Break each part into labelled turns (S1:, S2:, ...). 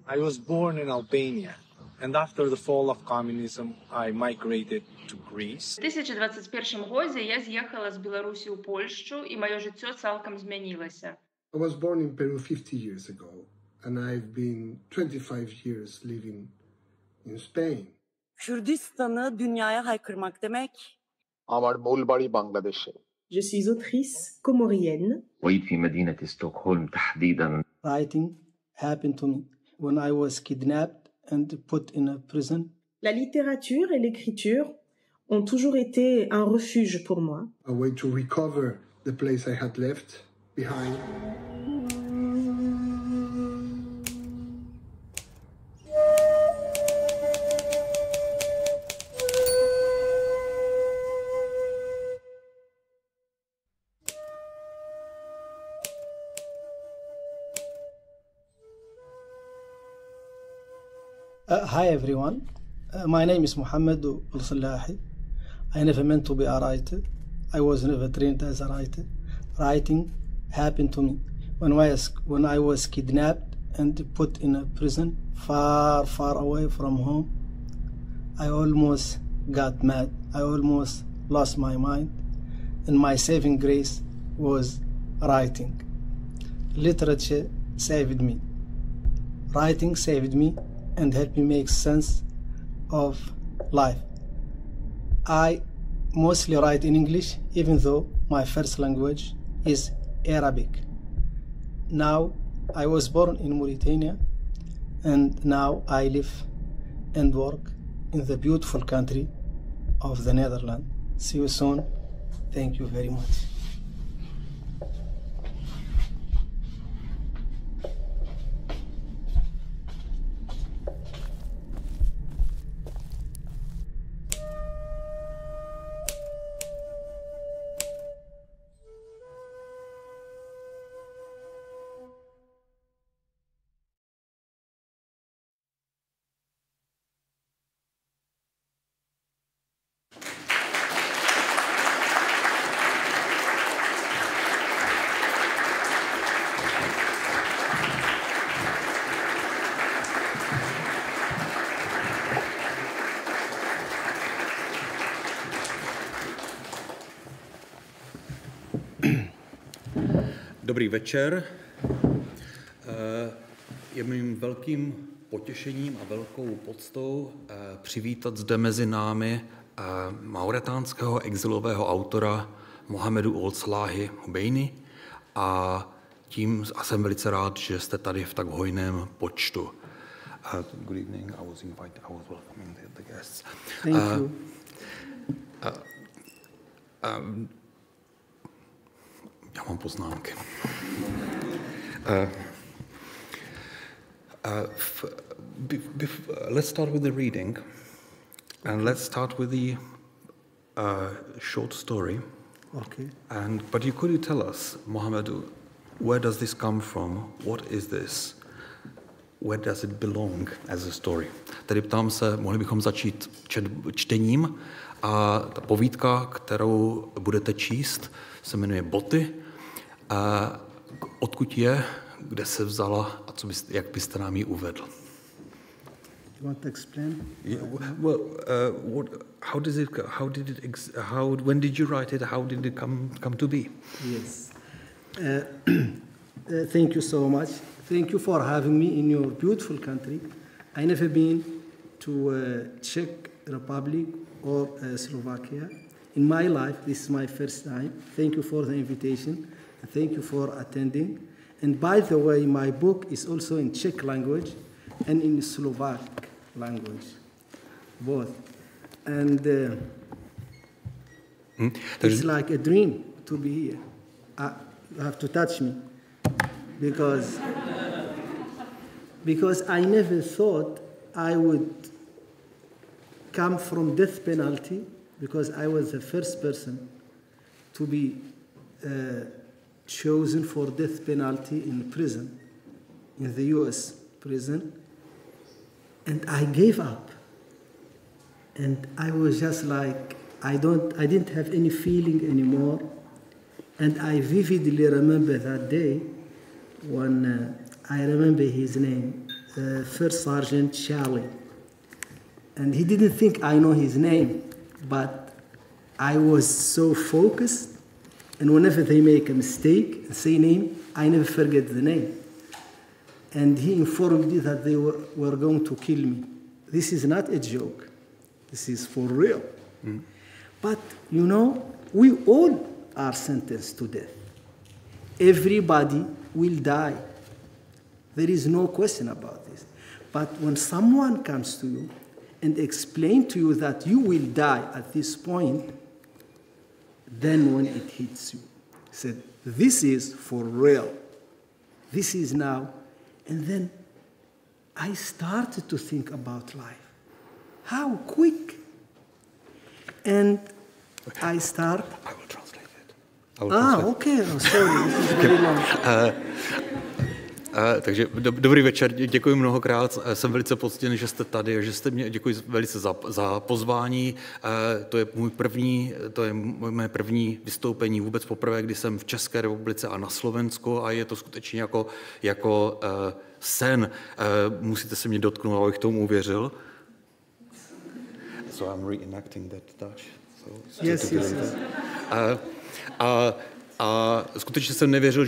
S1: I was born in Albania, and after the fall of communism, I migrated to Greece.
S2: В 2021 году я з'їхала з Білорусі у Польщу, і моє життя цілком змінилося.
S3: I was born in Peru 50 years ago, and I've been 25 years living in Spain.
S4: Kürdistan'ı dünyaya haykırmak demek.
S5: আমার মূল বাড়ি বাংলাদেশে।
S6: Je suis autrice comorienne.
S7: وعيت في مدينة ستوكهولم تحديداً.
S8: Writing happened to me when I was kidnapped and put in a prison.
S6: La littérature et l'écriture ont toujours été un refuge pour moi.
S3: A way to recover the place I had left behind.
S8: Hi everyone, my name is Mohamedou Ould Slahi. I never meant to be a writer. I was never trained as a writer. Writing happened to me when I was kidnapped and put in a prison far, far away from home. I almost got mad. I almost lost my mind. And my saving grace was writing. Literature saved me. Writing saved me and help me make sense of life. I mostly write in English, even though my first language is Arabic. Now, I was born in Mauretánie, and now I live and work in the beautiful country of the Netherlands. See you soon. Thank you very much.
S9: Dobrý večer. Je mým velkým potěšením a velkou poctou přivítat zde mezi námi mauretánského exilového autora Mohamedou Ould Slahi Houbeini a jsem velice rád, že jste tady v tak hojném počtu. Good evening. I was welcoming the guests.
S8: Thank you.
S9: Já mám poznámky. Let's start with the reading, and let's start with the short story.
S8: Okay.
S9: But could you tell us, Mohamedou, where does this come from? What is this? Where does it belong as a story? Tedy ptám se, mohli bychom začít čtením, a ta povídka, kterou budete číst, se jmenuje Boty. Odkud je, kde se vzala a jak byste nám ji uvedl?
S8: You want to explain?
S9: Yeah, well, when did you write it? How did it come to be?
S8: Yes. Thank you so much. Thank you for having me in your beautiful country. I never been to Czech Republic or Slovakia. In my life, this is my first time. Thank you for the invitation. Thank you for attending. And by the way, my book is also in Czech language and in Slovak language, both. And it's like a dream to be here. You have to touch me because I never thought I would come from death penalty, because I was the first person to be chosen for death penalty in prison, in the U.S. prison, and I gave up. And I was just like, I didn't have any feeling anymore. And I vividly remember that day when I remember his name, First Sergeant Charlie. And he didn't think I know his name, but I was so focused, and whenever they make a mistake and say name, I never forget the name. And he informed me that they were going to kill me. This is not a joke. This is for real. Mm. But, you know, we all are sentenced to death. Everybody will die. There is no question about this. But when someone comes to you and explain to you that you will die at this point, then when it hits you, he said, this is for real. This is now. And then I started to think about life. How quick. And I start.
S9: I will translate it.
S8: Okay. Oh, sorry. This is very long.
S9: Takže dobrý večer, děkuji mnohokrát, jsem velice poctěn, že jste tady, že jste mě, děkuji velice za pozvání, to je moje první vystoupení vůbec poprvé, kdy jsem v České republice a na Slovensku a je to skutečně jako sen, musíte se mě dotknout, abych tomu uvěřil. So I'm reenacting that Dutch.
S8: Yes.
S9: A skutečně jsem nevěřil,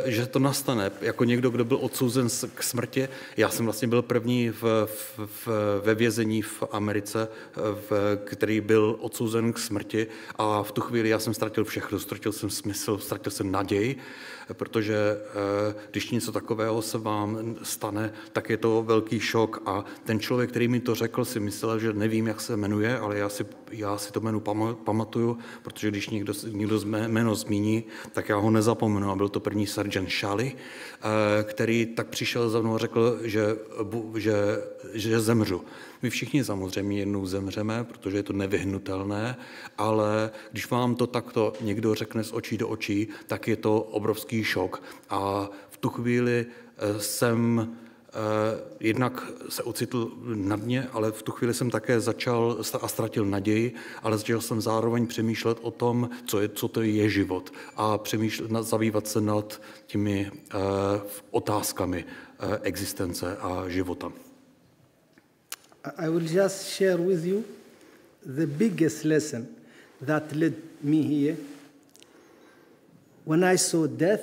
S9: že to nastane. Jako někdo, kdo byl odsouzen k smrti. Já jsem vlastně byl první ve vězení v Americe, který byl odsouzen k smrti a v tu chvíli já jsem ztratil všechno. Ztratil jsem smysl, ztratil jsem naději, protože když něco takového se vám stane, tak je to velký šok a ten člověk, který mi to řekl, si myslel, že nevím, jak se jmenuje, ale já si to jméno pamatuju, protože když někdo jméno zmíní, tak já ho nezapomenu. A byl to první sergeant Charlie, který tak přišel za mnou a řekl, že zemřu. My všichni samozřejmě jednou zemřeme, protože je to nevyhnutelné, ale když vám to takto někdo řekne z očí do očí, tak je to obrovský šok. A v tu chvíli jsem jednak se ocitl na dně, ale v tu chvíli jsem také začal a ztratil naději, ale začal jsem zároveň přemýšlet o tom, co to je život a zabývat se nad těmi otázkami existence a života.
S8: I will just share with you the biggest lesson that led me here. When I saw death,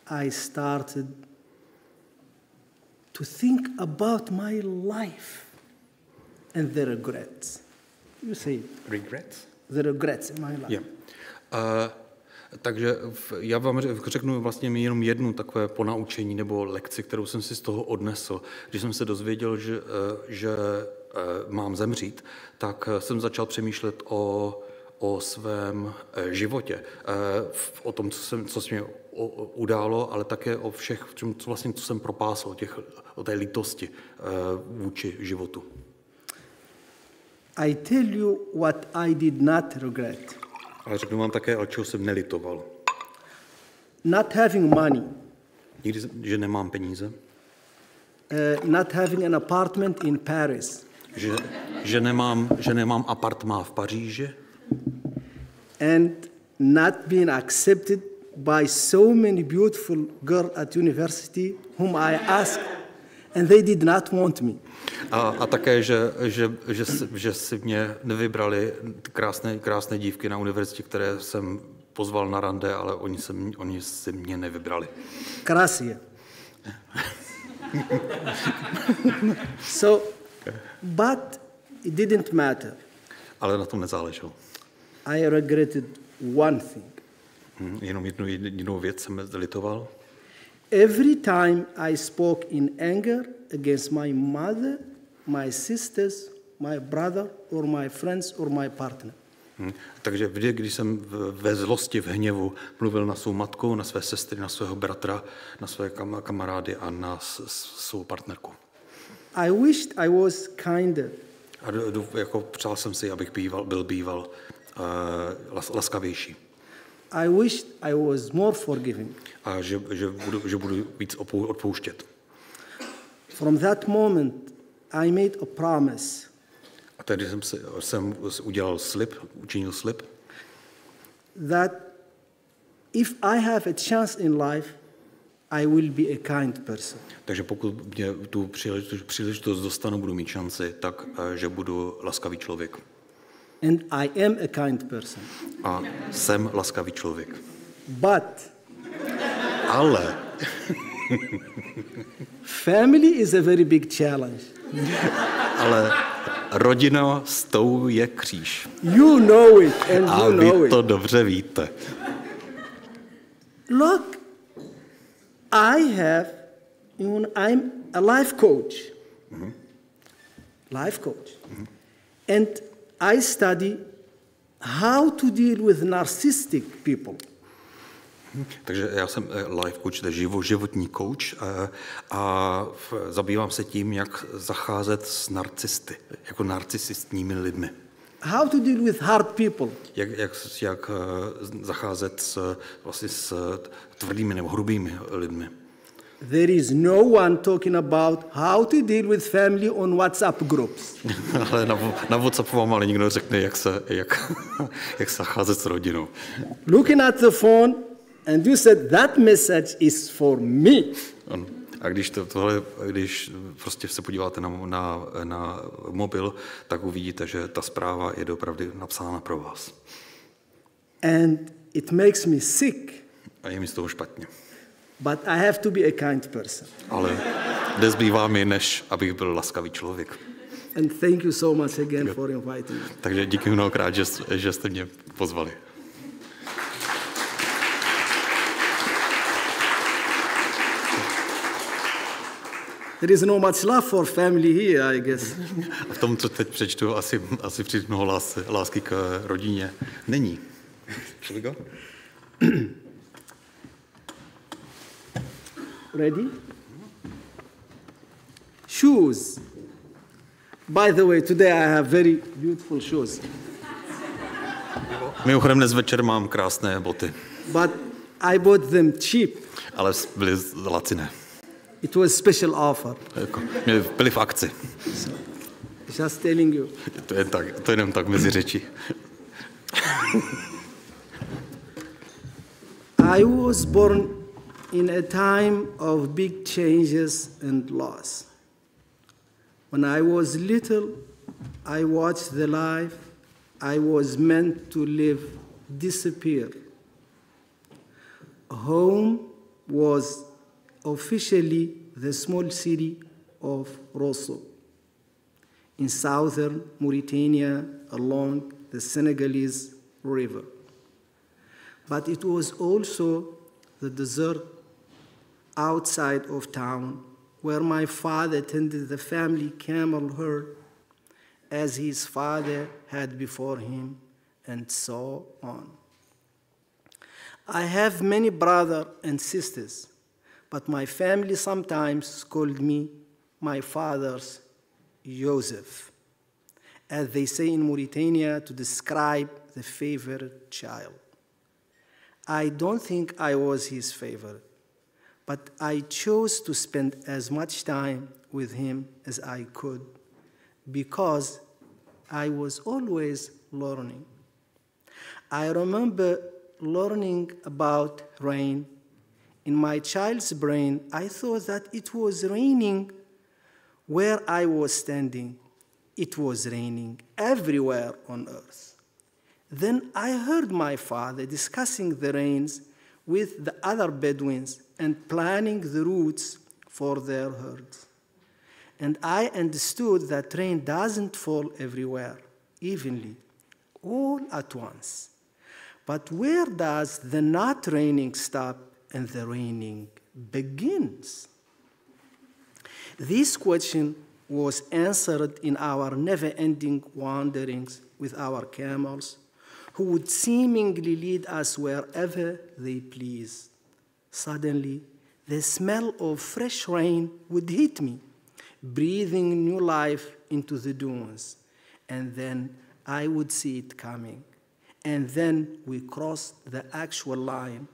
S8: I started to think about my life and the regrets. You say
S9: regrets?
S8: The regrets in my life.
S9: Yeah. Takže já vám řeknu vlastně jenom jednu takové ponaučení nebo lekci, kterou jsem si z toho odnesl. Když jsem se dozvěděl, že mám zemřít, tak jsem začal přemýšlet o svém životě, o tom, co se mě událo, ale také o všech, co jsem propásal, o té lítosti vůči životu.
S8: I tell you what I did not regret.
S9: Ale řeknu vám také, o čeho jsem nelitoval.
S8: Not having money.
S9: Nikdy, že nemám peníze.
S8: Not having an apartment in Paris.
S9: Že nemám apartmán v Paříži.
S8: And not being accepted by so many beautiful girls at university whom I asked, and they did not want me.
S9: A také, že si mě nevybrali krásné dívky na univerzitě, které jsem pozval na rande, ale oni si mě nevybrali.
S8: Gracias. So, but it didn't matter.
S9: Ale na tom nezáleželo.
S8: I regretted one thing.
S9: Jenom jednu věc jsem litoval.
S8: Every time I spoke in anger against my mother, my sisters, my brother, or my friends, or my partner.
S9: Takže vždy, když jsem ve zlosti, v hněvu mluvil na svou matku, na své sestry, na svého bratra, na své kamarády a na svou partnerku.
S8: I wished I was kinder.
S9: A jako přál jsem si, abych byl laskavější.
S8: I wished I was more forgiving.
S9: A že budu víc odpouštět.
S8: From that moment, I made a promise.
S9: A tedy jsem učinil slib.
S8: That if I have a chance in life, I will be a kind person.
S9: Takže pokud mě tu příležitost dostanu, budu mít šanci, tak, že budu laskavý člověk.
S8: And I am a kind person.
S9: A jsem laskavý člověk.
S8: But
S9: Ale
S8: family is a very big challenge.
S9: ale rodina s tou je kříž.
S8: You know it, and
S9: A
S8: you know
S9: vy
S8: it.
S9: to dobře víte.
S8: Look, I'm a life coach. Life coach. And I study how to deal with narcissistic people.
S9: Takže já jsem life coach, životní coach a zabývám se tím, jak zacházet s narcisty, jako narcisistními lidmi.
S8: How to deal with hard people.
S9: Jak zacházet s tvrdými nebo hrubými lidmi.
S8: There is no one talking about how to deal with family on WhatsApp groups.
S9: Ale na WhatsAppu vám ale nikdo řekne, jak zacházet s rodinou.
S8: Looking at the phone, and you said that message is for me.
S9: A když prostě se podíváte na mobil, tak uvidíte, že ta zpráva je opravdu napsána pro vás.
S8: And it makes me sick.
S9: A je mi z toho špatně.
S8: But I have to be a kind person.
S9: Ale nezbývá mi, než abych byl laskavý člověk.
S8: And thank you so much again for inviting me.
S9: Takže díky mnohokrát, že jste mě pozvali.
S8: There is no much love for family here, I guess.
S9: A v tom, co teď přečtu, asi příliš mnoho lásky k rodině není. Shall we go?
S8: Ready? Shoes. By the way, today I have very beautiful shoes.
S9: Mimochodem dnes večer mám krásné boty.
S8: But I bought them cheap.
S9: Ale byly laciné.
S8: It was special offer.
S9: Byly v akci.
S8: Just telling you.
S9: To jenom tak mezi řeči.
S8: I was born in a time of big changes and loss. When I was little, I watched the life I was meant to live disappear. Home was officially the small city of Rosso in southern Mauritania along the Senegalese river. But it was also the desert outside of town where my father tended the family camel herd as his father had before him, and so on. I have many brothers and sisters, but my family sometimes called me my father's Joseph, as they say in Mauritania to describe the favorite child. I don't think I was his favorite, but I chose to spend as much time with him as I could because I was always learning. I remember learning about rain. In my child's brain, I thought that it was raining where I was standing. It was raining everywhere on earth. Then I heard my father discussing the rains with the other Bedouins and planning the routes for their herds. And I understood that rain doesn't fall everywhere, evenly, all at once. But where does the not raining stop and the raining begins? This question was answered in our never-ending wanderings with our camels, who would seemingly lead us wherever they pleased. Suddenly, the smell of fresh rain would hit me, breathing new life into the dunes. And then I would see it coming. And then we crossed the actual line.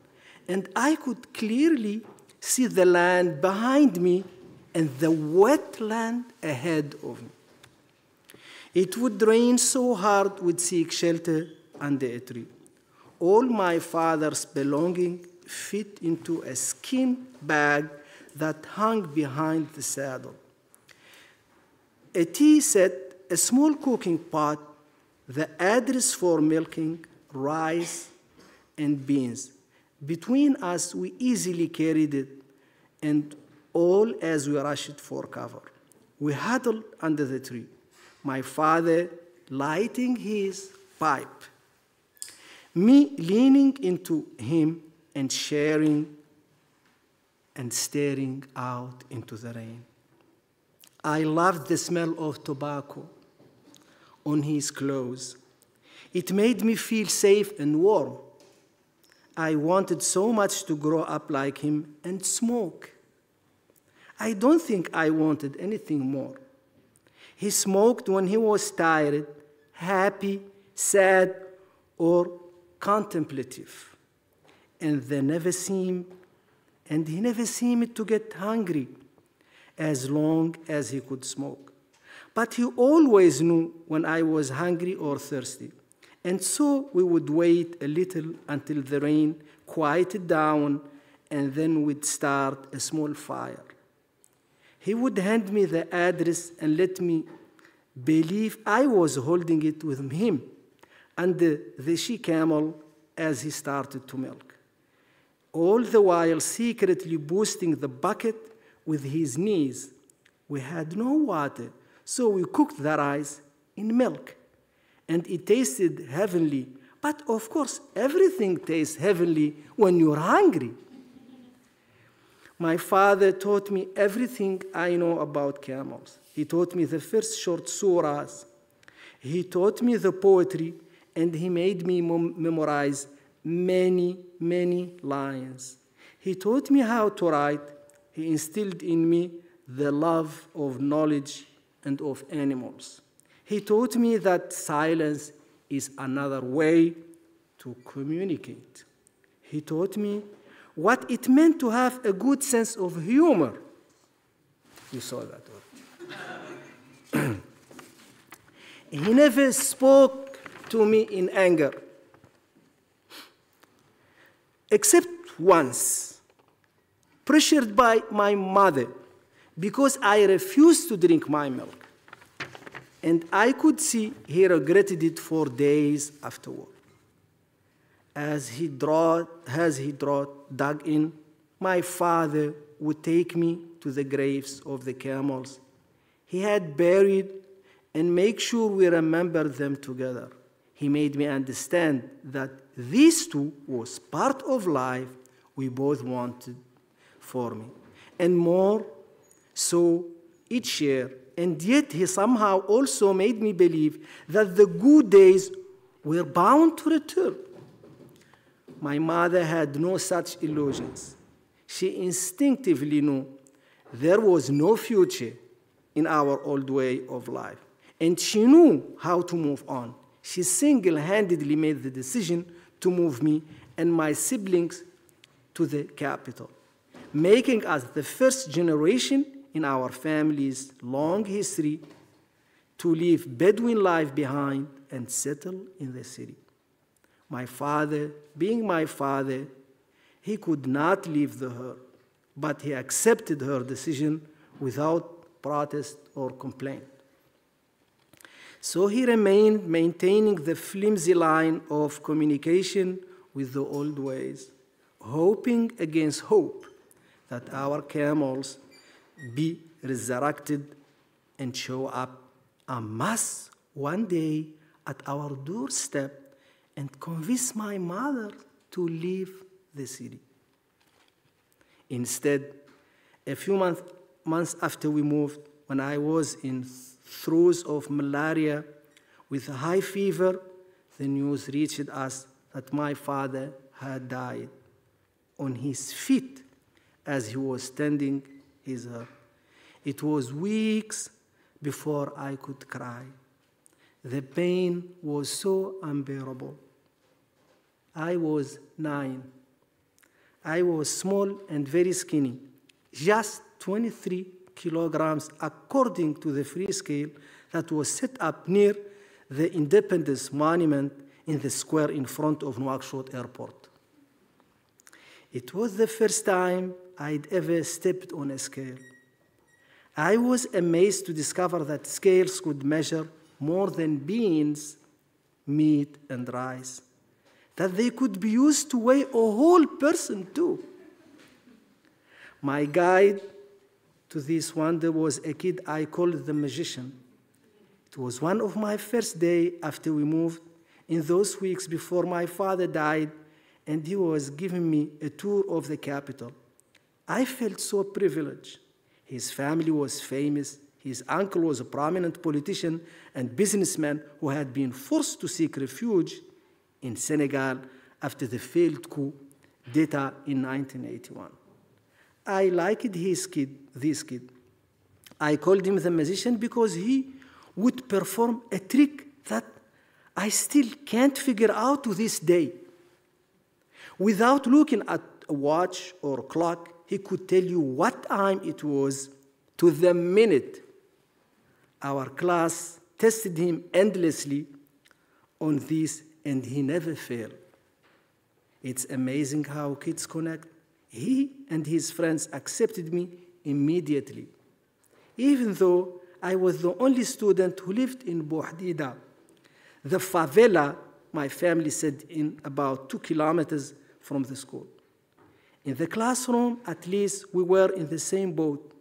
S8: And I could clearly see the land behind me and the wet land ahead of me. It would rain so hard we'd seek shelter under a tree. all my father's belongings fit into a skin bag that hung behind the saddle. A tea set, a small cooking pot, the address for milking, rice, and beans. Between us, we easily carried it, and all as we rushed for cover. We huddled under the tree, my father lighting his pipe, me leaning into him and sharing and staring out into the rain. I loved the smell of tobacco on his clothes. It made me feel safe and warm. I wanted so much to grow up like him and smoke. I don't think I wanted anything more. He smoked when he was tired, happy, sad, or contemplative. And he never seemed to get hungry as long as he could smoke. But he always knew when I was hungry or thirsty. And so we would wait a little until the rain quieted down, and then we'd start a small fire. He would hand me the address and let me believe I was holding it with him under the she-camel as he started to milk, all the while secretly boosting the bucket with his knees. We had no water, so we cooked the rice in milk, and it tasted heavenly. But of course, everything tastes heavenly when you're hungry. My father taught me everything I know about camels. He taught me the first short surahs. He taught me the poetry, and he made me memorize many, many lines. He taught me how to write. He instilled in me the love of knowledge and of animals. He taught me that silence is another way to communicate. He taught me what it meant to have a good sense of humor. You saw that already. He never spoke to me in anger, except once, pressured by my mother because I refused to drink my milk. And I could see he regretted it for days afterward. As he dug in, my father would take me to the graves of the camels he had buried and make sure we remember them together. He made me understand that these two was part of life we both wanted for me, and more so each year. And yet he somehow also made me believe that the good days were bound to return. My mother had no such illusions. She instinctively knew there was no future in our old way of life, and she knew how to move on. She single-handedly made the decision to move me and my siblings to the capital, making us the first generation in our family's long history to leave Bedouin life behind and settle in the city. My father, being my father, he could not leave the herd, but he accepted her decision without protest or complaint. So he remained maintaining the flimsy line of communication with the old ways, hoping against hope that our camels be resurrected and show up en masse one day at our doorstep and convince my mother to leave the city. Instead, a few months after we moved, when I was in throes of malaria with a high fever, the news reached us that my father had died on his feet as he was tending his herd. It was weeks before I could cry. The pain was so unbearable. I was 9. I was small and very skinny, just 23 kilograms according to the free scale that was set up near the Independence Monument in the square in front of Nouakchott airport. It was the first time I'd ever stepped on a scale. I was amazed to discover that scales could measure more than beans, meat, and rice, that they could be used to weigh a whole person too. My guide to this wonder was a kid I called the magician. It was one of my first days after we moved, in those weeks before my father died, and he was giving me a tour of the capital. I felt so privileged. His family was famous. His uncle was a prominent politician and businessman who had been forced to seek refuge in Senegal after the failed coup d'etat in 1981. I liked this kid. I called him the magician because he would perform a trick that I still can't figure out to this day. Without looking at a watch or clock, he could tell you what time it was to the minute. Our class tested him endlessly on this, and he never failed. It's amazing how kids connect. He and his friends accepted me immediately, even though I was the only student who lived in Bouhdida, the favela my family said in about 2 kilometers from the school. In the classroom, at least, we were in the same boat,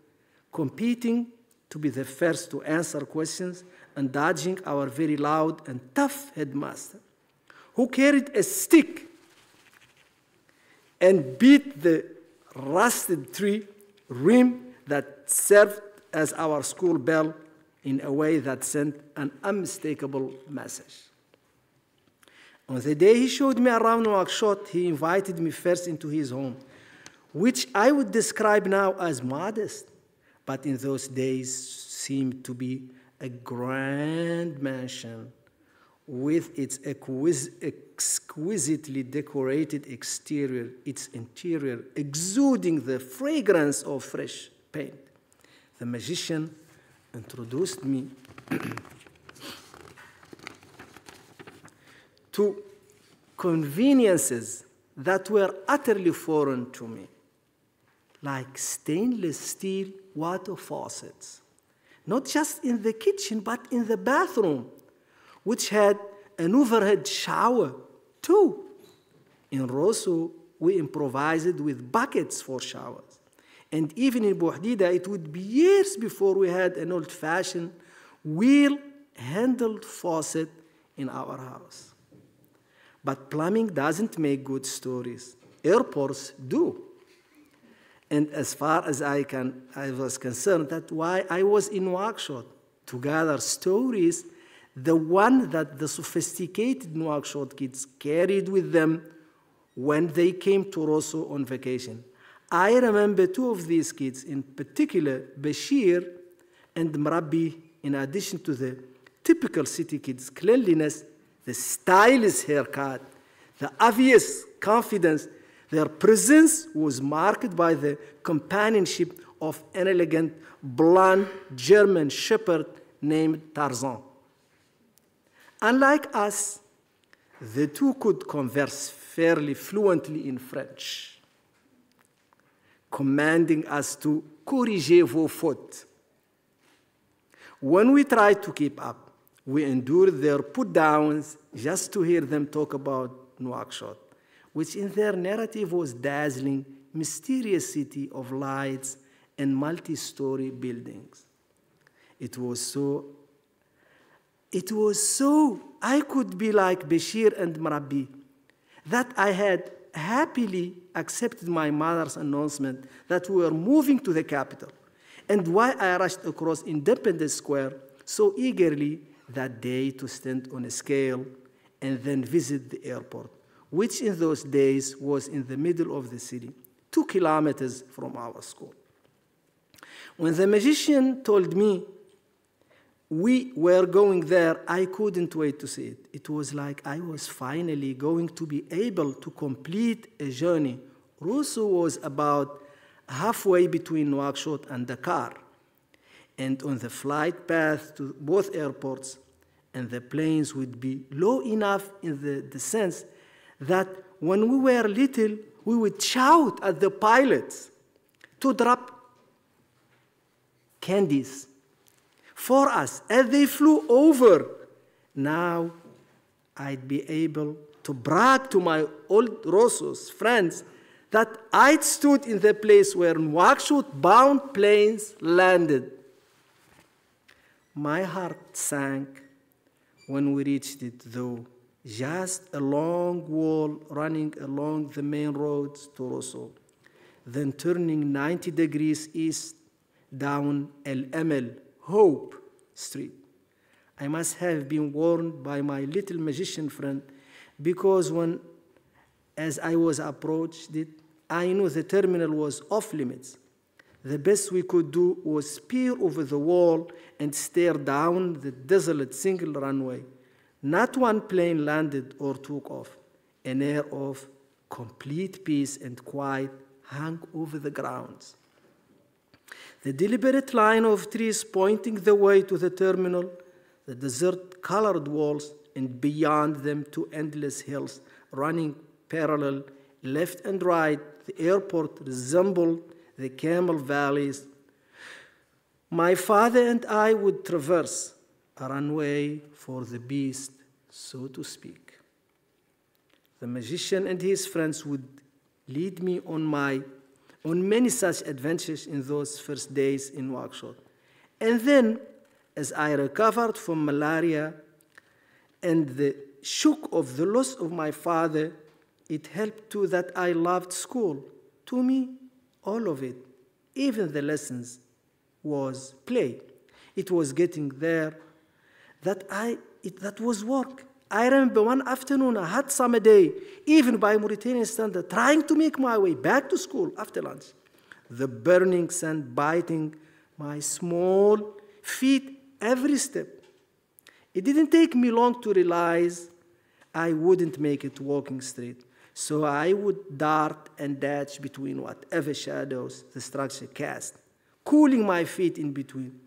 S8: competing to be the first to answer questions and dodging our very loud and tough headmaster, who carried a stick and beat the rusted tree rim that served as our school bell in a way that sent an unmistakable message. On the day he showed me around Nouakchott, he invited me first into his home, which I would describe now as modest, but in those days seemed to be a grand mansion with its exquisitely decorated exterior, its interior exuding the fragrance of fresh paint. The magician introduced me to conveniences that were utterly foreign to me, like stainless steel water faucets, not just in the kitchen, but in the bathroom, which had an overhead shower, too. In Rosso, we improvised with buckets for showers. And even in Bouhdida, it would be years before we had an old-fashioned wheel-handled faucet in our house. But plumbing doesn't make good stories. Airports do. And as far as I was concerned, that's why I was in Nouakchott, to gather stories, the one that the sophisticated Nouakchott kids carried with them when they came to Rosso on vacation. I remember 2 of these kids, in particular, Bashir and Mrabbi, in addition to the typical city kids' cleanliness, the stylish haircut, the obvious confidence. Their presence was marked by the companionship of an elegant, blonde German shepherd named Tarzan. Unlike us, the 2 could converse fairly fluently in French, commanding us to corriger vos fautes. When we tried to keep up, we endured their put-downs just to hear them talk about Nouakchott, which in their narrative was dazzling, mysterious city of lights and multi-story buildings. It was so I could be like Bashir and Mrabbi, that I had happily accepted my mother's announcement that we were moving to the capital, and why I rushed across Independence Square so eagerly that day to stand on a scale and then visit the airport, which in those days was in the middle of the city, 2 kilometers from our school. When the magician told me we were going there, I couldn't wait to see it. It was like I was finally going to be able to complete a journey. Rosso was about halfway between Nouakchott and Dakar. And on the flight path to both airports, and the planes would be low enough in the sense that when we were little, we would shout at the pilots to drop candies for us as they flew over. Now I'd be able to brag to my old Rosos friends that I'd stood in the place where Nouakchott-bound planes landed. My heart sank when we reached it, though, just a long wall running along the main roads to Rosso, then turning 90 degrees east down El-Amel, Hope Street. I must have been warned by my little magician friend, because as I was approached it, I knew the terminal was off limits. The best we could do was peer over the wall and stare down the desolate single runway. Not one plane landed or took off. An air of complete peace and quiet hung over the grounds. The deliberate line of trees pointing the way to the terminal, the desert-colored walls, and beyond them two endless hills running parallel left and right, the airport resembled the Camel Valleys. My father and I would traverse a runway for the beast, so to speak. The magician and his friends would lead me on many such adventures in those first days in Nouakchott. And then, as I recovered from malaria and the shock of the loss of my father, it helped too that I loved school. To me, all of it, even the lessons, was play. It was getting there that was work. I remember one afternoon, a hot summer day, even by Mauritanian standard, trying to make my way back to school after lunch. The burning sun biting my small feet every step. It didn't take me long to realize I wouldn't make it walking straight. So I would dart and dash between whatever shadows the structure cast, cooling my feet in between.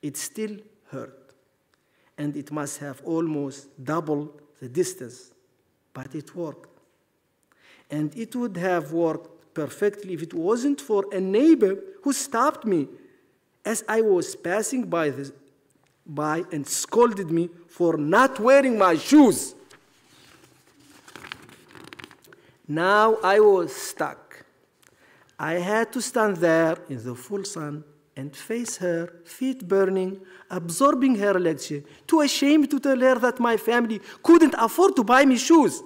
S8: It still hurt, and it must have almost doubled the distance, but it worked. And it would have worked perfectly if it wasn't for a neighbor who stopped me as I was passing by and scolded me for not wearing my shoes. Now I was stuck. I had to stand there in the full sun and face her, feet burning, absorbing her lecture, too ashamed to tell her that my family couldn't afford to buy me shoes,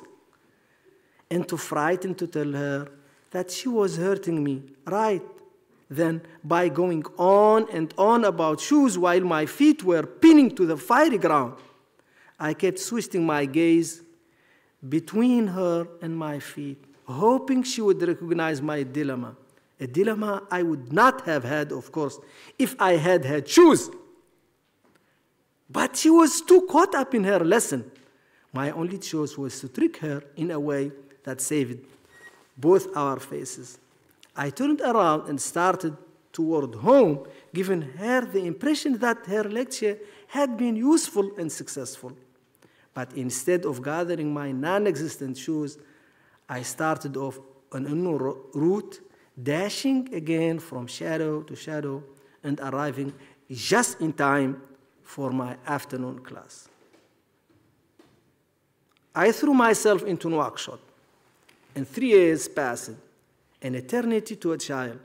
S8: and too frightened to tell her that she was hurting me right then by going on and on about shoes while my feet were pinning to the fiery ground. I kept twisting my gaze between her and my feet, hoping she would recognize my dilemma. A dilemma I would not have had, of course, if I had had shoes. But she was too caught up in her lesson. My only choice was to trick her in a way that saved both our faces. I turned around and started toward home, giving her the impression that her lecture had been useful and successful. But instead of gathering my non-existent shoes, I started off on a new route, dashing again from shadow to shadow and arriving just in time for my afternoon class. I threw myself into Nouakchott, and 3 years passed, an eternity to a child,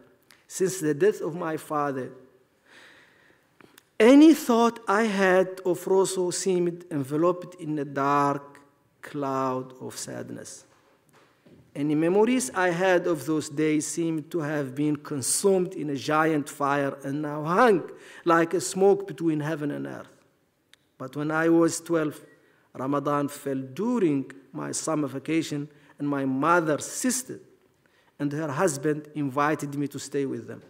S8: since the death of my father. Any thought I had of Rosso seemed enveloped in a dark cloud of sadness. Any memories I had of those days seemed to have been consumed in a giant fire and now hung like a smoke between heaven and earth. But when I was 12, Ramadan fell during my summer vacation, and my mother's sister and her husband invited me to stay with them.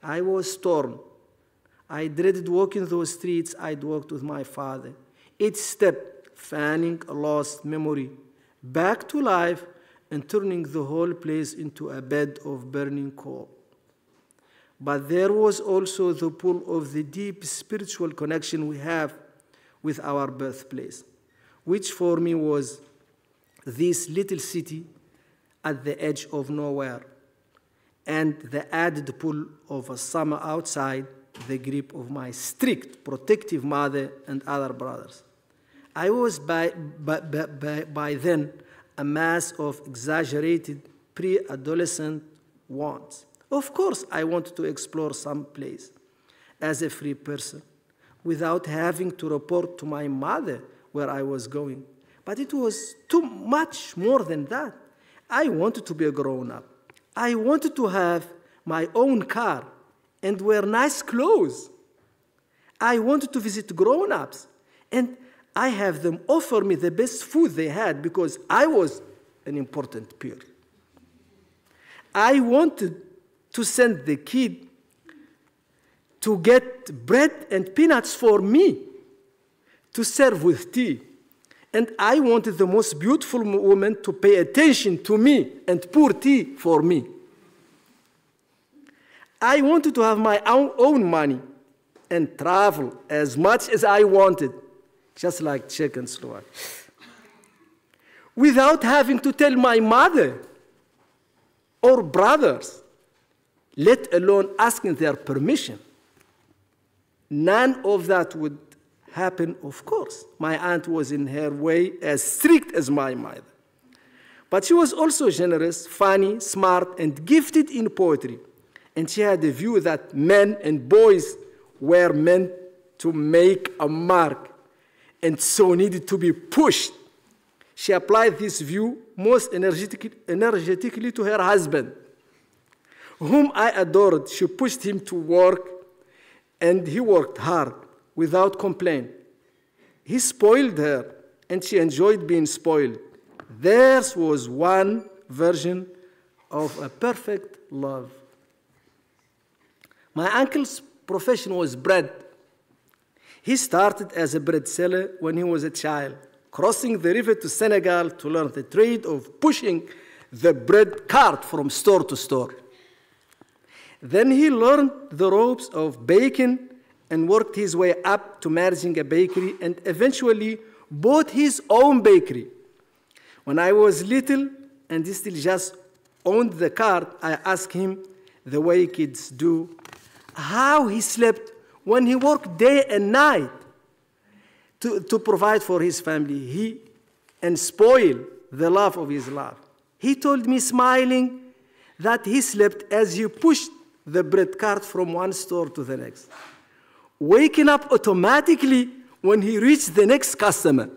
S8: I was torn. I dreaded walking those streets I'd walked with my father, each step fanning a lost memory back to life and turning the whole place into a bed of burning coal. But there was also the pull of the deep spiritual connection we have with our birthplace, which for me was this little city at the edge of nowhere, and the added pull of a summer outside the grip of my strict, protective mother and other brothers. I was by then a mass of exaggerated pre-adolescent wants. Of course, I wanted to explore some place as a free person without having to report to my mother where I was going. But it was too much more than that. I wanted to be a grown-up. I wanted to have my own car and wear nice clothes. I wanted to visit grown-ups, and I have them offer me the best food they had because I was an important peer. I wanted to send the kid to get bread and peanuts for me, to serve with tea. And I wanted the most beautiful woman to pay attention to me and pour tea for me. I wanted to have my own money and travel as much as I wanted, just like Czech and Slovak, without having to tell my mother or brothers, let alone asking their permission. None of that would happen, of course. My aunt was in her way as strict as my mother. But she was also generous, funny, smart, and gifted in poetry. And she had a view that men and boys were meant to make a mark and so needed to be pushed. She applied this view most energetically to her husband, whom I adored. She pushed him to work, and he worked hard without complaint. He spoiled her, and she enjoyed being spoiled. Theirs was one version of a perfect love. My uncle's profession was bread. He started as a bread seller when he was a child, crossing the river to Senegal to learn the trade of pushing the bread cart from store to store. Then he learned the ropes of baking and worked his way up to managing a bakery and eventually bought his own bakery. When I was little and he still just owned the cart, I asked him, the way kids do, how he slept when he worked day and night to provide for his family and spoil the love of his life. He told me, smiling, that he slept as he pushed the bread cart from one store to the next, waking up automatically when he reached the next customer.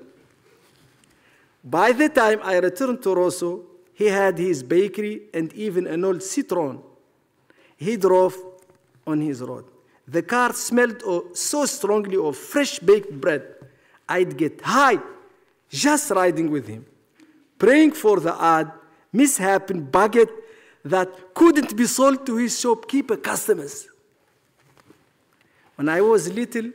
S8: By the time I returned to Rosso, he had his bakery and even an old Citroen. He drove on his road. The car smelled so strongly of fresh baked bread, I'd get high just riding with him, praying for the odd, misshapen baguette that couldn't be sold to his shopkeeper customers. When I was little,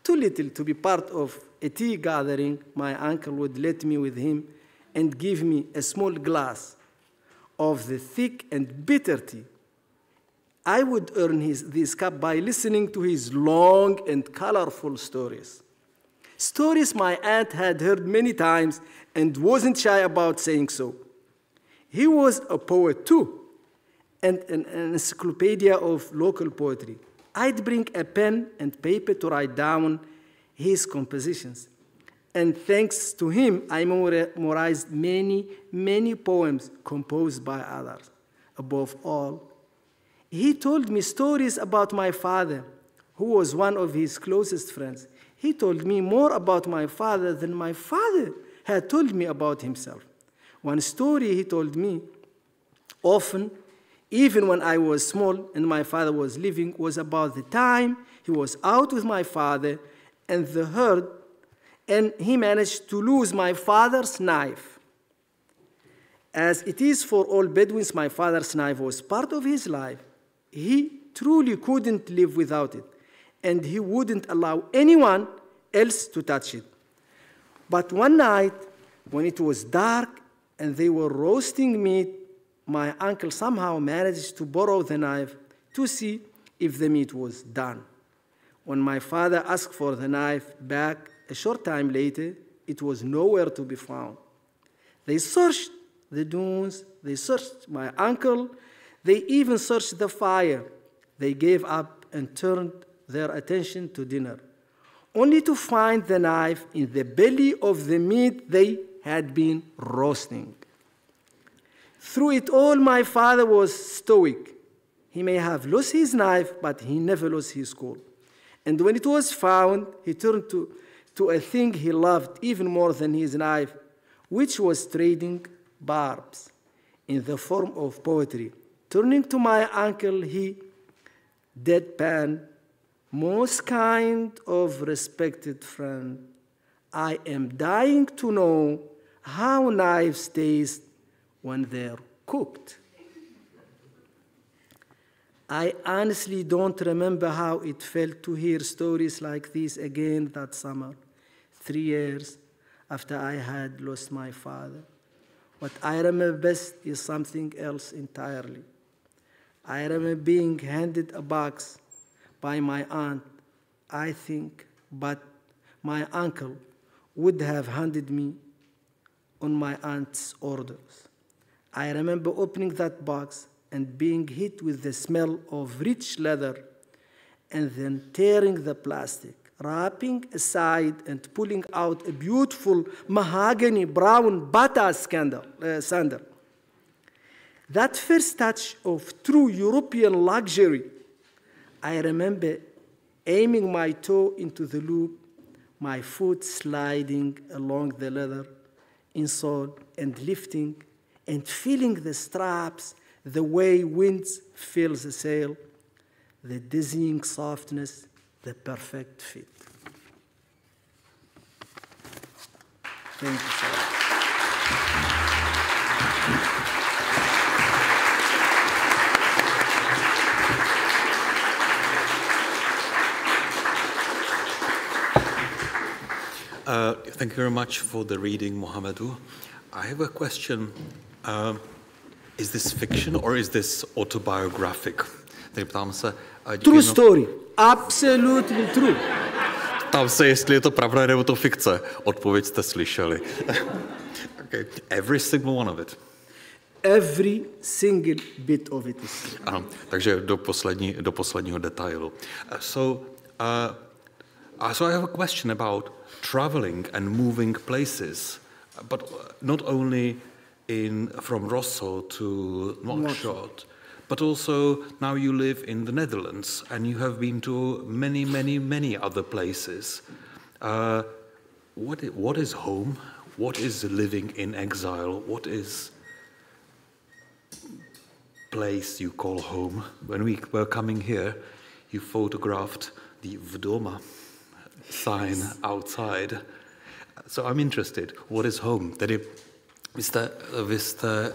S8: too little to be part of a tea gathering, my uncle would let me with him and give me a small glass of the thick and bitter tea. I would earn this cup by listening to his long and colorful stories. Stories my aunt had heard many times and wasn't shy about saying so. He was a poet too, and an encyclopedia of local poetry. I'd bring a pen and paper to write down his compositions. And thanks to him, I memorized many, many poems composed by others. Above all, he told me stories about my father, who was one of his closest friends. He told me more about my father than my father had told me about himself. One story he told me often, even when I was small and my father was living, was about the time he was out with my father and the herd, and he managed to lose my father's knife. As it is for all Bedouins, my father's knife was part of his life. He truly couldn't live without it, and he wouldn't allow anyone else to touch it. But one night, when it was dark and they were roasting meat, my uncle somehow managed to borrow the knife to see if the meat was done. When my father asked for the knife back A short time later, it was nowhere to be found. They searched the dunes, they searched my uncle, they even searched the fire. They gave up and turned their attention to dinner, only to find the knife in the belly of the meat they had been roasting. Through it all, my father was stoic. He may have lost his knife, but he never lost his cool. And when it was found, he turned to a thing he loved even more than his knife, which was trading barbs in the form of poetry. Turning to my uncle, he deadpan, most kind of respected friend, I am dying to know how knives taste when they're cooked. I honestly don't remember how it felt to hear stories like this again that summer, 3 years after I had lost my father. What I remember best is something else entirely. I remember being handed a box by my aunt, I think, but my uncle would have handed me on my aunt's orders. I remember opening that box and being hit with the smell of rich leather and then tearing the plastic, wrapping aside and pulling out a beautiful mahogany brown bata sandal. That first touch of true European luxury. I remember aiming my toe into the loop, my foot sliding along the leather insole and lifting and feeling the straps the way wind fills the sail, the dizzying softness, the perfect fit. Thank you so much.
S9: Thank you very much for the reading, Mohamedou. I have a question. Is this fiction or is this autobiographic?
S8: True story. Absolutely true.
S9: Ptám se, jestli je to pravda nebo to fikce. Odpověď jste slyšeli. Okay. Every single one of it.
S8: Every single bit of it is true.
S9: Ano, takže do posledního detailu. So I have a question about traveling and moving places, but not only from Rosso to Nouakchott, but also now you live in the Netherlands and you have been to many, many, many other places. What is home? What is living in exile? What is place you call home? When we were coming here, you photographed the Vdoma sign outside. So I'm interested, what is home? Tedy vy jste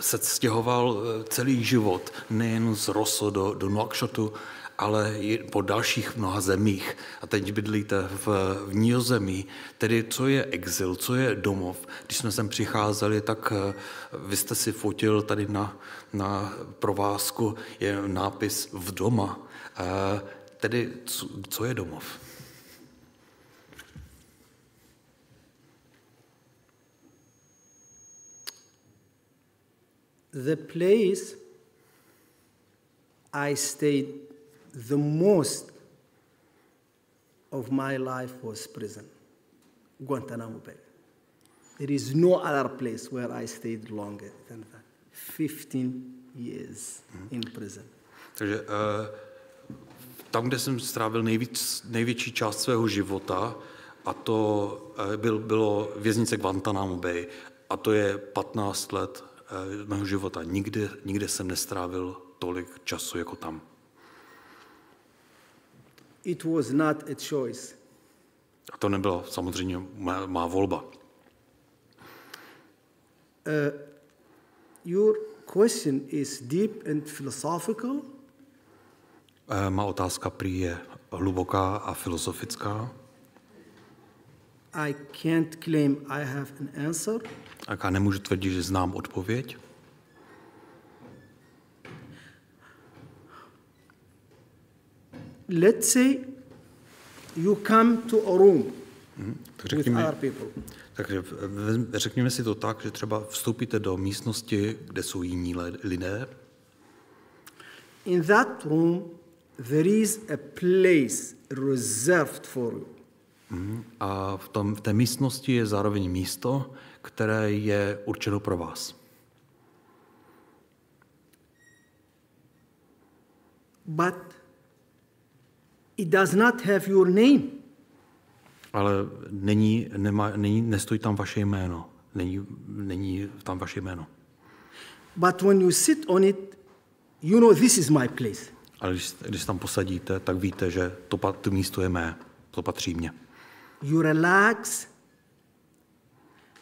S9: se stěhoval celý život, nejen z Rosso do Nouakchottu, ale i po dalších mnoha zemích. A teď bydlíte v Nizozemí. Tedy co je exil, co je domov? Když jsme sem přicházeli, tak vy jste si fotil tady na provázku je nápis Vdoma. Tedy co je domov?
S8: The place I stayed the most of my life was prison, Guantánamo Bay. There is no other place where I stayed longer than that. 15 years in prison.
S9: Takže tam, kde jsem strávil největší část svého života, a to bylo věznice Guantánamo Bay, a to je 15 let mého života. Nikde jsem nestrávil tolik času jako tam.
S8: It was not a choice.
S9: A to nebyla samozřejmě má volba.
S8: Your question is deep and philosophical.
S9: Má otázka prý je hluboká a filozofická.
S8: I can't claim I have an answer.
S9: A já nemůžu tvrdit, že znám odpověď.
S8: Let's say you come to a room
S9: Takže řekněme si to tak, že třeba vstoupíte do místnosti, kde jsou jiní lidé.
S8: In that room there is a place reserved for you.
S9: A v té místnosti je zároveň místo, které je určeno pro vás.
S8: But it does not have your name.
S9: Ale nestojí tam vaše jméno. Není tam vaše jméno.
S8: But when you sit on it, you know this is my place.
S9: Ale když tam posadíte, tak víte, že to místo je mé, to patří mně.
S8: You relax,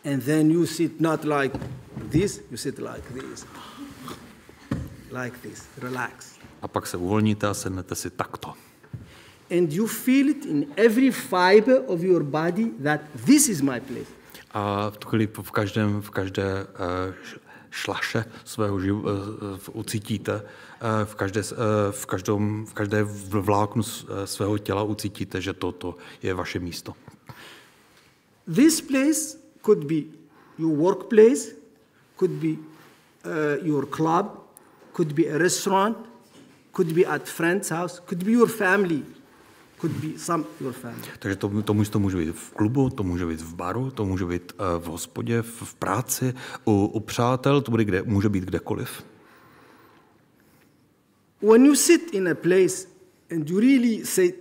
S8: and then you sit not like this, you sit like this, relax.
S9: A pak se uvolníte a sednete si takto.
S8: And you feel it in every fiber of your body that this is my place.
S9: A v tu chvíli v každé šlaše svého života ucítíte, v každé vláknu svého těla ucítíte, že toto je vaše místo.
S8: This place could be your workplace, could be your club, could be a restaurant, could be at friend's house, could be your family, could be your family.
S9: Takže to může být v klubu, to může být v baru, to může být v hospodě, v práci, u přátel, to může být kdekoliv.
S8: When you sit in a place and you really say,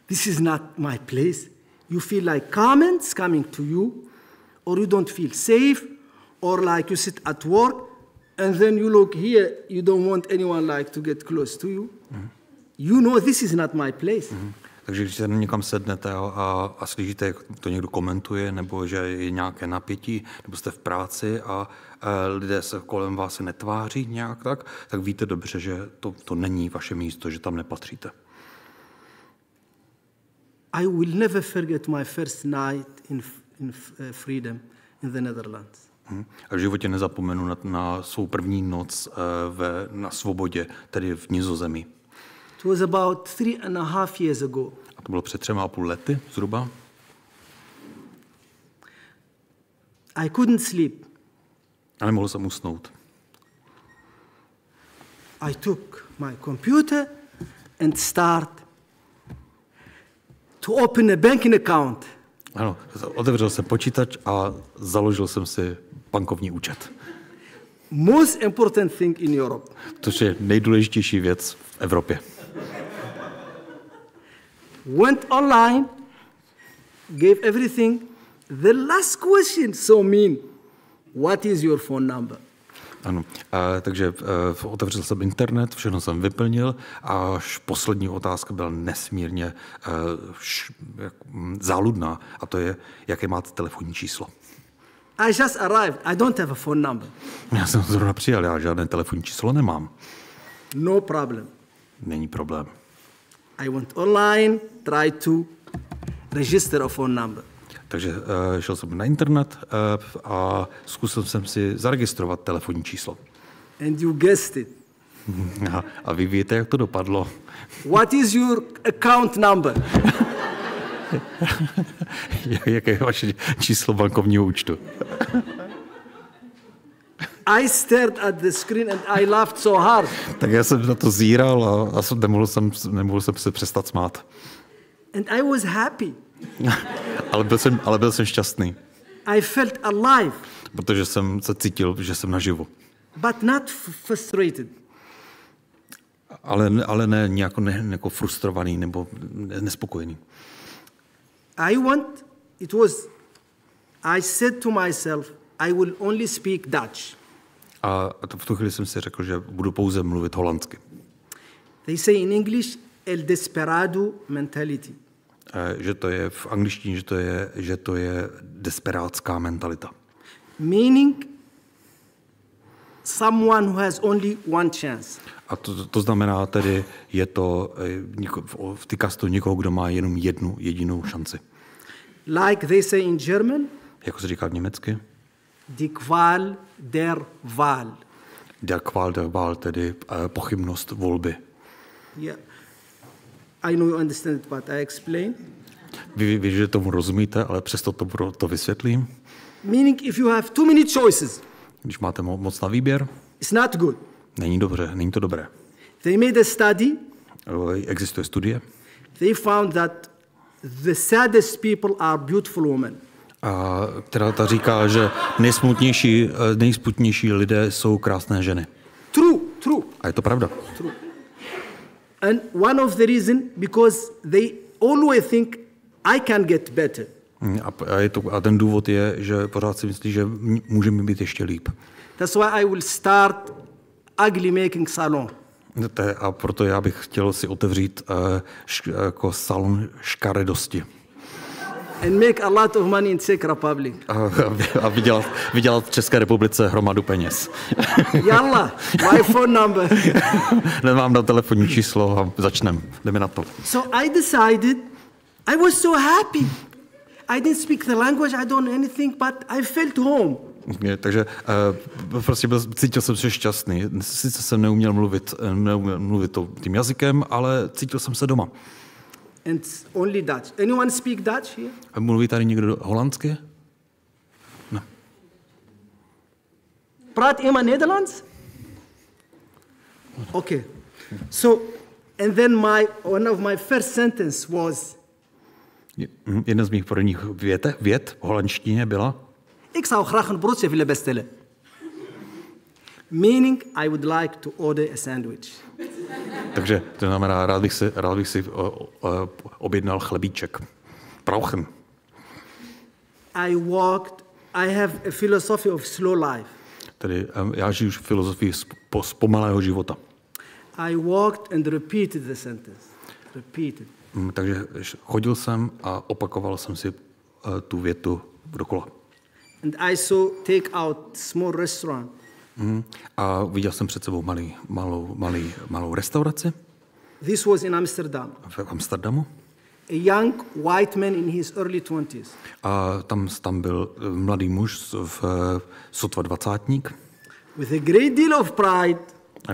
S8: this is not my place, you feel like comments coming to you, or you don't feel safe, or like you sit at work, and then you look here, you don't want anyone like to get close to you. You know this is not my place.
S9: Takže když se někam sednete a slyšíte, jak to někdo komentuje, nebo že je nějaké napětí, nebo jste v práci a lidé se kolem vás se netváří nějak tak víte dobře, že to není vaše místo, že tam nepatříte.
S8: I will never forget my first night in freedom in the Netherlands.
S9: A v životě nezapomenu na svou první noc na svobodě, tedy v Nizozemí.
S8: It was about 3.5 years ago.
S9: A to bylo před 3,5 lety zhruba.
S8: I couldn't sleep.
S9: A nemohl jsem usnout.
S8: I took my computer and start to open a banking account.
S9: Ano, otevřel jsem počítač a založil jsem si bankovní účet.
S8: Most important thing in Europe.
S9: To je nejdůležitější věc v Evropě.
S8: Went online, gave everything. The last question so mean. What is your phone number?
S9: Ano, takže otevřel jsem internet, všechno jsem vyplnil a až poslední otázka byla nesmírně záludná a to je, jaké máte telefonní číslo.
S8: I just arrived. I don't have a phone number.
S9: Já jsem zrovna přijel, já žádné telefonní číslo nemám.
S8: No problem.
S9: Není problém.
S8: I went online, tried to register a phone number.
S9: Takže šel jsem na internet a zkusil jsem si zaregistrovat telefonní číslo.
S8: And you guessed it.
S9: A vy víte, jak to dopadlo.
S8: What is your account number?
S9: Jaké je vaše číslo bankovního účtu?
S8: I stared at the screen and I laughed so hard.
S9: Tak já jsem na to zíral a nemohl jsem se přestat smát.
S8: And I was happy.
S9: ale byl jsem šťastný.
S8: I felt alive.
S9: Protože jsem se cítil, že jsem naživu.
S8: But not frustrated.
S9: Ale ne nějak frustrovaný nebo nespokojený.
S8: I said to myself, I will only speak Dutch.
S9: A v tu chvíli jsem si řekl, že budu pouze mluvit holandsky.
S8: They say in English, el desperado mentality.
S9: Že to je v angličtině, že to je desperátská mentalita.
S8: Meaning someone who has only one chance.
S9: A to znamená tedy, týká se to někoho, kdo má jenom jednu jedinou šanci.
S8: Like they say in German.
S9: Jako se říká v německy?
S8: Die Qual der Wahl.
S9: Der Qual der Wahl, tedy pochybnost volby.
S8: Yeah. I know you understand it, but I explain.
S9: Vy, že tomu rozumíte, ale přesto to vysvětlím.
S8: Meaning if you have too many choices,
S9: Když máte moc na výběr,
S8: it's not good.
S9: není to dobré.
S8: They made a study.
S9: Existuje studie,
S8: They found that the saddest people are beautiful women.
S9: která ta říká, že nejsmutnější lidé jsou krásné ženy.
S8: True.
S9: A je to pravda.
S8: True. And one of the reason, because they always think I can get better.
S9: A ten důvod je, že pořád si myslí, že můžeme být ještě líp.
S8: That's why I will start ugly making salon.
S9: A proto já bych chtěl si otevřít jako salon škaredosti.
S8: And make a lot of money in Czech Republic.
S9: A vydělat v České republice hromadu peněz.
S8: Yalla, my phone number.
S9: Nemám na telefonní číslo a začneme. Jdeme na to.
S8: So I decided, I was so happy. I didn't speak the language, I don't know anything, but I felt home.
S9: Takže prostě cítil jsem se šťastný. Sice jsem neuměl mluvit tím jazykem, ale cítil jsem se doma.
S8: And it's only Dutch. Anyone speak Dutch here?
S9: Mluví tady někdo holandsky? No.
S8: Praat iemand Nederlands? Okay. So, and then one of my first sentence was...
S9: Jedna z mých prvních vět v holandštině byla:
S8: Ik zou graag een broodje willen bestellen. Meaning, I would like to order a sandwich.
S9: Takže to znamená, rád bych si objednal chlebíček. Brauchen.
S8: I have a philosophy of slow life.
S9: Tedy já žiju filozofii pomalého života.
S8: I walked and repeated the sentence. Repeated.
S9: Takže chodil jsem a opakoval jsem si tu větu dokola.
S8: And I saw take out small restaurant.
S9: A viděl jsem před sebou malou restauraci.
S8: This was in Amsterdam.
S9: V Amsterdamu.
S8: A young white man in his early 20s.
S9: A tam byl mladý muž sotva dvacátník.
S8: With a great deal of pride.
S9: A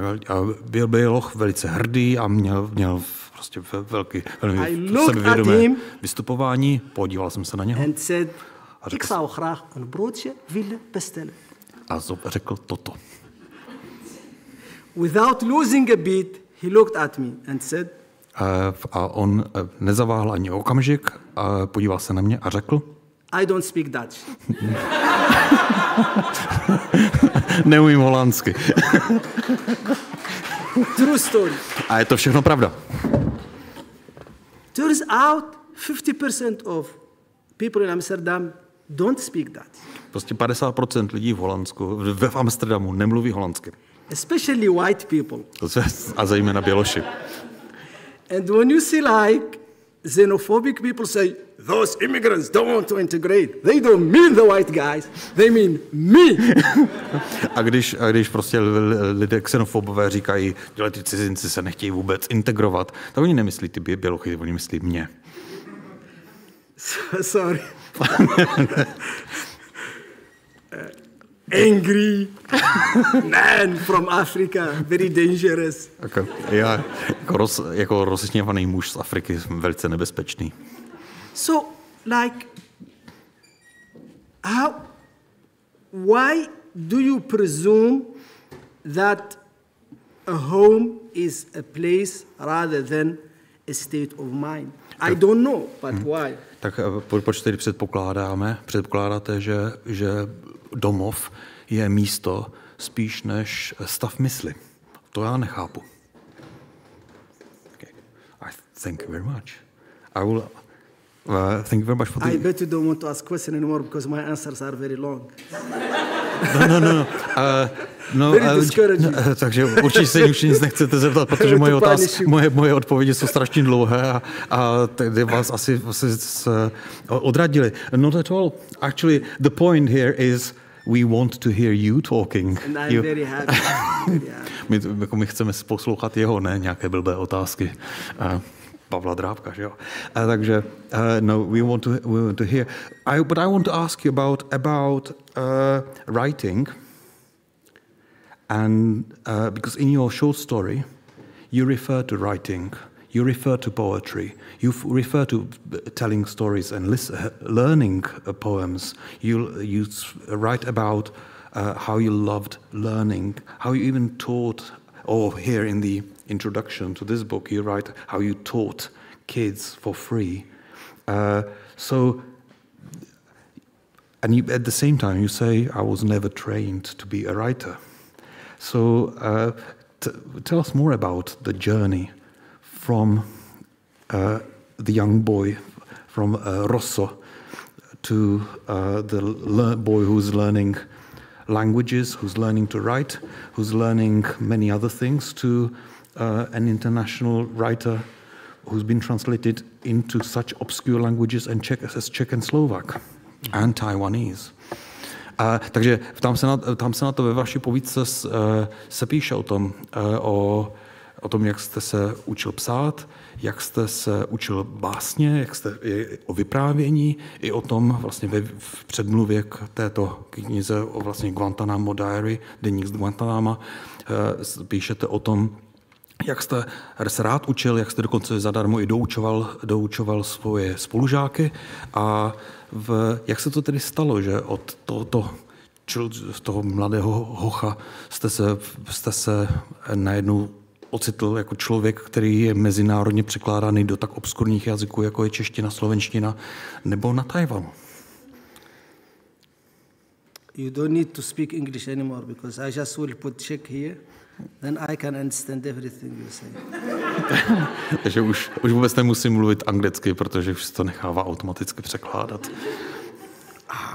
S9: byl velice hrdý a měl prostě velmi sebevědomé vystupování. Podíval jsem se na něho.
S8: And said, ik zou graag een broodje willen bestellen.
S9: A řekl toto.
S8: Without losing a beat, he looked at me and said,
S9: a on nezaváhal ani okamžik, a podíval se na mě a řekl:
S8: I don't speak Dutch.
S9: Neumím holandsky.
S8: True story.
S9: A je to všechno pravda.
S8: Turns out 50% of people in Amsterdam don't speak Dutch.
S9: Prostě 50% lidí v Holandsku, v Amsterdamu nemluví holandsky.
S8: Especially white people.
S9: A zejména běloši.
S8: And when you see like xenophobic people say, those immigrants don't want to integrate, they don't mean the white guys, they mean me.
S9: A když prostě lidé xenofobové říkají, že ty cizinci se nechtějí vůbec integrovat, tak oni nemyslí ty bělochy, oni myslí mě.
S8: Sorry. Angry man from Africa, very dangerous.
S9: Já jako rozesněvaný muž z Afriky jsem velice nebezpečný.
S8: So, like, why do you presume that a home is a place rather than a state of mind? I don't know, but why?
S9: Tak proč tedy předpokládáte, že domov je místo spíš než stav mysli? To já nechápu. Okay. Thank you very much. I will thank you very much for the...
S8: I bet you don't want to ask question anymore because my answers are very long.
S9: No.
S8: Very discouraging.
S9: Takže určitě se už nic nechcete zeptat, protože moje odpovědi jsou strašně dlouhé a ty vás asi odradili. Not at all. Actually, the point here is we want to hear you talking.
S8: And I'm very happy.
S9: My chceme poslouchat jeho, ne nějaké blbé otázky. Pavla Drábka, že jo? Takže no, we want to hear. But I want to ask you about writing. And because in your short story, you refer to writing. you refer to poetry, you refer to telling stories and learning poems. You write about how you loved learning, how you even taught, or here in the introduction to this book, you write how you taught kids for free. And you, at the same time, you say, I was never trained to be a writer. So tell us more about the journey from the young boy, from Rosso, to the boy who's learning languages, who's learning to write, who's learning many other things, to an international writer who's been translated into such obscure languages as Czech and Slovak and Taiwanese. Takže tam se na to ve vaší povídce se píše o tom, jak jste se učil psát, jak jste se učil básně, o vyprávění, i o tom vlastně v předmluvě k této knize o vlastně Guantánamo Diary, deník z Guantánama, píšete o tom, jak jste se rád učil, jak jste dokonce zadarmo i doučoval svoje spolužáky a jak se to tedy stalo, že od toho mladého hocha jste se najednou ocitl jako člověk, který je mezinárodně překládaný do tak obskurních jazyků, jako je čeština, slovenština nebo na Tajvanu?
S8: You don't need to speak English anymore because I just will put Czech here. Then I can understand everything you say.
S9: Takže už vůbec nemusím mluvit anglicky, protože už to nechává automaticky překládat.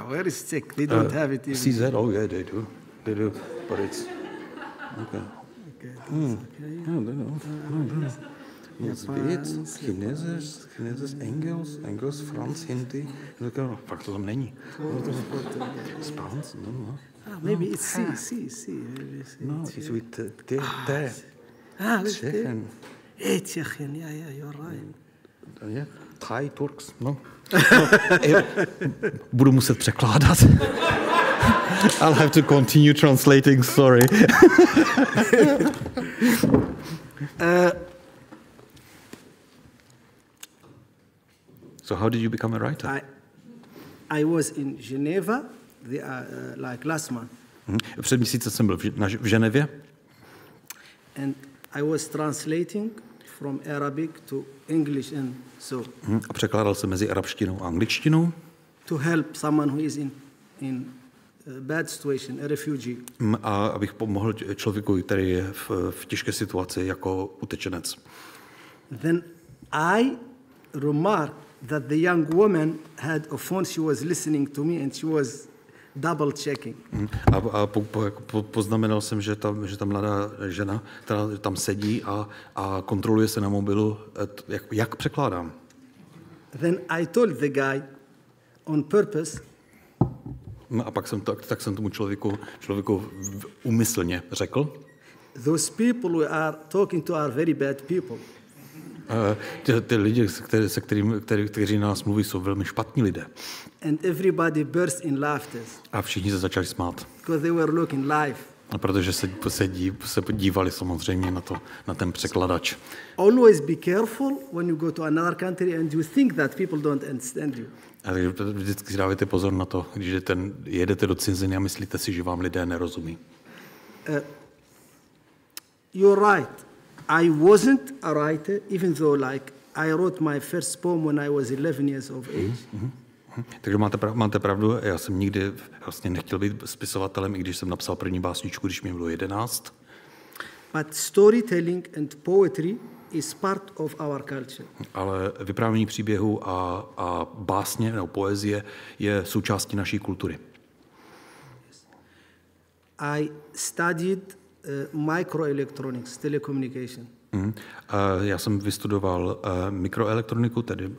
S8: Where is Czech? They don't have it even.
S9: CZ, oh yeah, they do. They do, but it's... Okay. Moc víc, Chinezes, Engels, Franz, Hindi. Fakt to tam není. Spans, no.
S8: Maybe it's C.
S9: No, it's with T. Tschechen.
S8: Tschechen, yeah, you're right.
S9: Yeah, Thai, Turks, no. Budu muset překládat. I'll have to continue translating, sorry. So how did you become a writer?
S8: I was in Geneva, like last month.
S9: Před měsícem jsem byl v Ženevě.
S8: And I was translating from Arabic to English and so.
S9: A překládal jsem mezi arabštinou a angličtinou.
S8: To help someone who is in a bad situation, a refugee.
S9: A abych pomohl člověku, který je v těžké situaci jako utečenec.
S8: Then I remarked that the young woman had a phone, she was listening to me and she was double checking.
S9: A poznamenal jsem, že ta mladá žena, která tam sedí a kontroluje se na mobilu, jak překládám.
S8: Then I told the guy on purpose.
S9: A pak jsem tomu člověku úmyslně řekl.
S8: Those people we are talking to are very bad people.
S9: Ty lidi, kteří na nás mluví, jsou velmi špatní lidé.
S8: And everybody burst in laughter.
S9: A všichni se začali smát.
S8: Because they were looking live.
S9: A protože se dívali samozřejmě na ten překladač.
S8: Always be careful when you go to another country and you think that people don't understand you.
S9: A vždycky si dávajte pozor na to, když jedete do ciziny a myslíte si, že vám lidé nerozumí.
S8: You're right. I wasn't a writer, even though like I wrote my first poem when I was 11 years of age.
S9: Takže máte pravdu, já jsem nikdy vlastně nechtěl být spisovatelem, i když jsem napsal první básničku, když mi bylo 11.
S8: But storytelling and poetry is part of our culture.
S9: Ale vyprávění příběhu a básně nebo poezie je součástí naší kultury.
S8: I studied microelectronics, telecommunication.
S9: Já jsem vystudoval mikroelektroniku, tedy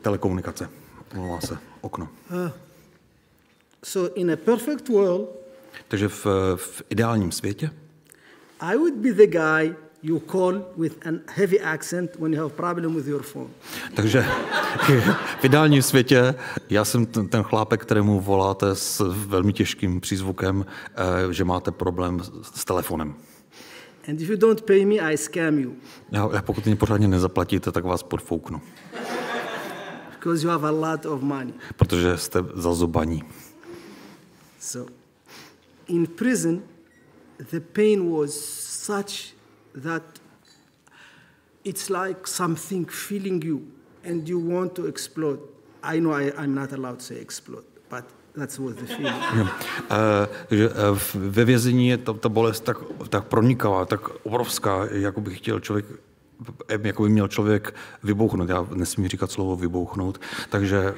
S9: telekomunikace. Mluvá se okno.
S8: So in a perfect world,
S9: takže v ideálním světě
S8: I would be the guy you call with a heavy accent when you have problem with your phone.
S9: Takže v ideálním světě já jsem ten chlápek, kterému voláte s velmi těžkým přízvukem, že máte problém s telefonem.
S8: And if you don't pay me, I scam you.
S9: Já pokud mě pořádně nezaplatíte, tak vás podfouknu.
S8: Because you have a lot of money.
S9: Protože jste zazobaní.
S8: So, in prison, the pain was such that it's like something feeling you and you want to explode. I know I'm not allowed to say explode, but that's what the feeling.
S9: Ve vězení je ta bolest tak pronikavá, tak obrovská, jako by chtěl člověk, jako by měl člověk vybouchnout. Já nesmím říkat slovo vybouchnout, takže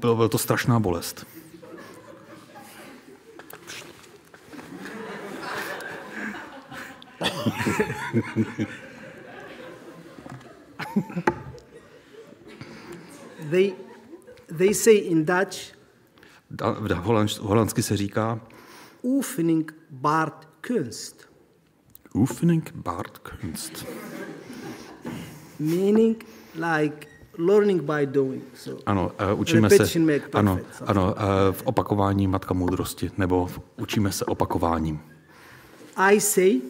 S9: byla to strašná bolest.
S8: They say in Dutch,
S9: holandsky se říká
S8: oefening baart kunst.
S9: Oefening baart kunst.
S8: Meaning like learning by doing. So
S9: ano, učíme se. Ano, v opakování matka moudrosti, nebo učíme se opakováním.
S8: I say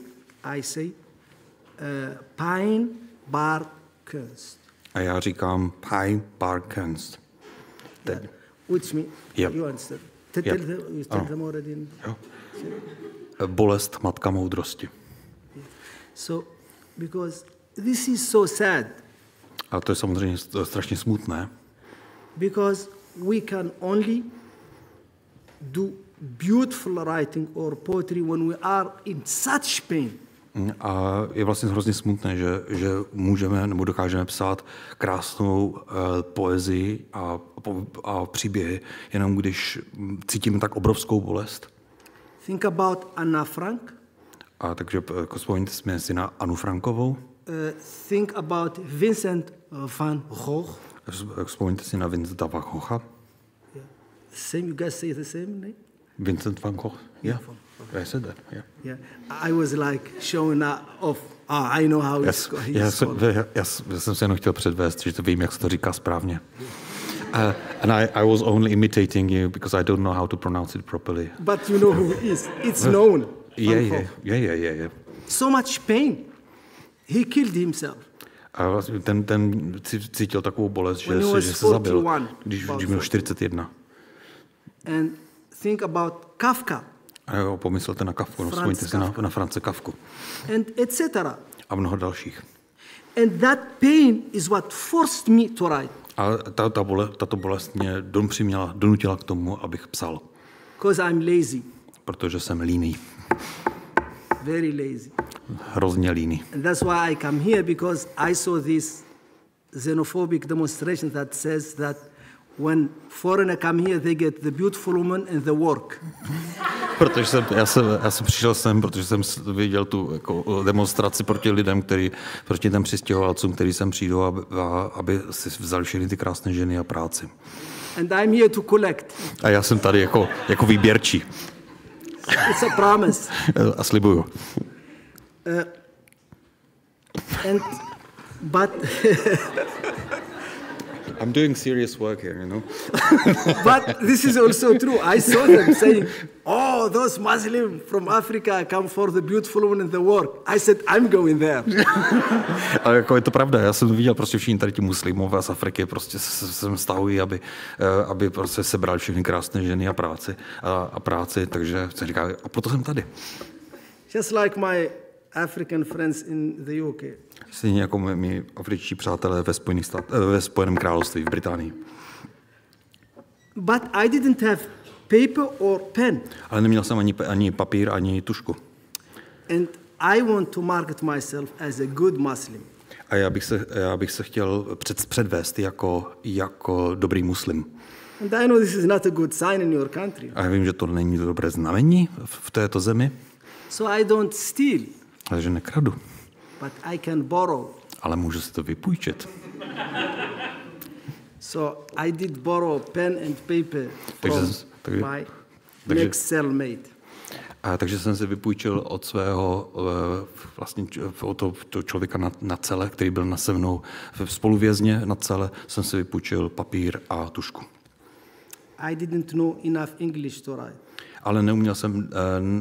S8: pijn baart kunst.
S9: A já říkám pijn baart kunst.
S8: Which means,
S9: yep.
S8: You understand? You tell them already.
S9: Bolest matka moudrosti.
S8: So, because this is so sad.
S9: A to je samozřejmě strašně smutné.
S8: Because we can only do beautiful writing or poetry when we are in such pain.
S9: A je vlastně hrozně smutné, že můžeme nebo dokážeme psát krásnou poezii a příběhy, jenom když cítíme tak obrovskou bolest.
S8: Think about Anna Frank.
S9: A takže vzpomeňte si na Annu Frankovou.
S8: Think about Vincent van Gogh.
S9: Vzpomeňte si na Vincenta van Gogha.
S8: Same, you guys say the same name?
S9: Vincent van Gogh. Yeah. I said that.
S8: Yeah. I was like showing off. I know how it's called.
S9: Já jsem se jenom chtěl předvést, že to vím, jak se to říká správně. And I was only imitating you because I don't know how to pronounce it properly.
S8: But you know who he is. It's known.
S9: Yeah.
S8: So much pain. He killed himself.
S9: A vlastně ten cítil takovou bolest, že se zabil, když měl 41.
S8: And think about Kafka.
S9: A jo, pomyslete na Kafku, vzpomeňte si na France Kafku.
S8: And etc.
S9: A mnoho dalších.
S8: And that pain is what forced me to write.
S9: A tato bolest mě donutila k tomu, abych psal.
S8: Because I'm lazy.
S9: Protože jsem líný.
S8: Very lazy.
S9: Hrozně líný.
S8: And that's why I come here, because I saw this xenophobic demonstration that says that when foreigners come here, they get the beautiful woman and the work.
S9: Protože já jsem přišel sem, protože jsem viděl tu jako demonstraci proti lidem, proti těm přistěhovalcům, kteří sem přijdou, aby si vzali všechny ty krásné ženy a práci.
S8: And I'm here to collect.
S9: A já jsem tady jako výběrčí.
S8: It's a promise.
S9: A slibuju.
S8: But
S9: I'm doing serious work here, you know.
S8: But this is also true. I saw them saying, "Oh, those Muslims from Africa come for the beautiful woman and the work." I said, "I'm going there."
S9: Ale jako je to pravda. Já jsem viděl prostě všichni tady ti muslimové z Afriky prostě se stahují, aby prostě sebrali všechny krásné ženy a práci, takže jsem říkal, a proto jsem tady.
S8: Just like my African friends in the UK.
S9: Stejně jako mý afričtí přátelé ve Spojeném království, v Británii.
S8: But I didn't have paper or pen.
S9: Ale neměl jsem ani papír, ani tužku.
S8: And I want to market myself as a good Muslim.
S9: A já bych se chtěl předvést jako dobrý muslim.
S8: And I know this is not a good sign in your country.
S9: A já vím, že to není dobré znamení v této zemi.
S8: So I don't steal.
S9: Takže nekradu.
S8: But I can borrow.
S9: Ale můžu si to vypůjčit.
S8: So I did borrow pen and paper from my next cellmate.
S9: Takže jsem si vypůjčil od svého vlastně od toho člověka na cele, který byl se mnou spoluvězně na cele, jsem si vypůjčil papír a tužku.
S8: I didn't know enough English to write.
S9: Ale neuměl jsem,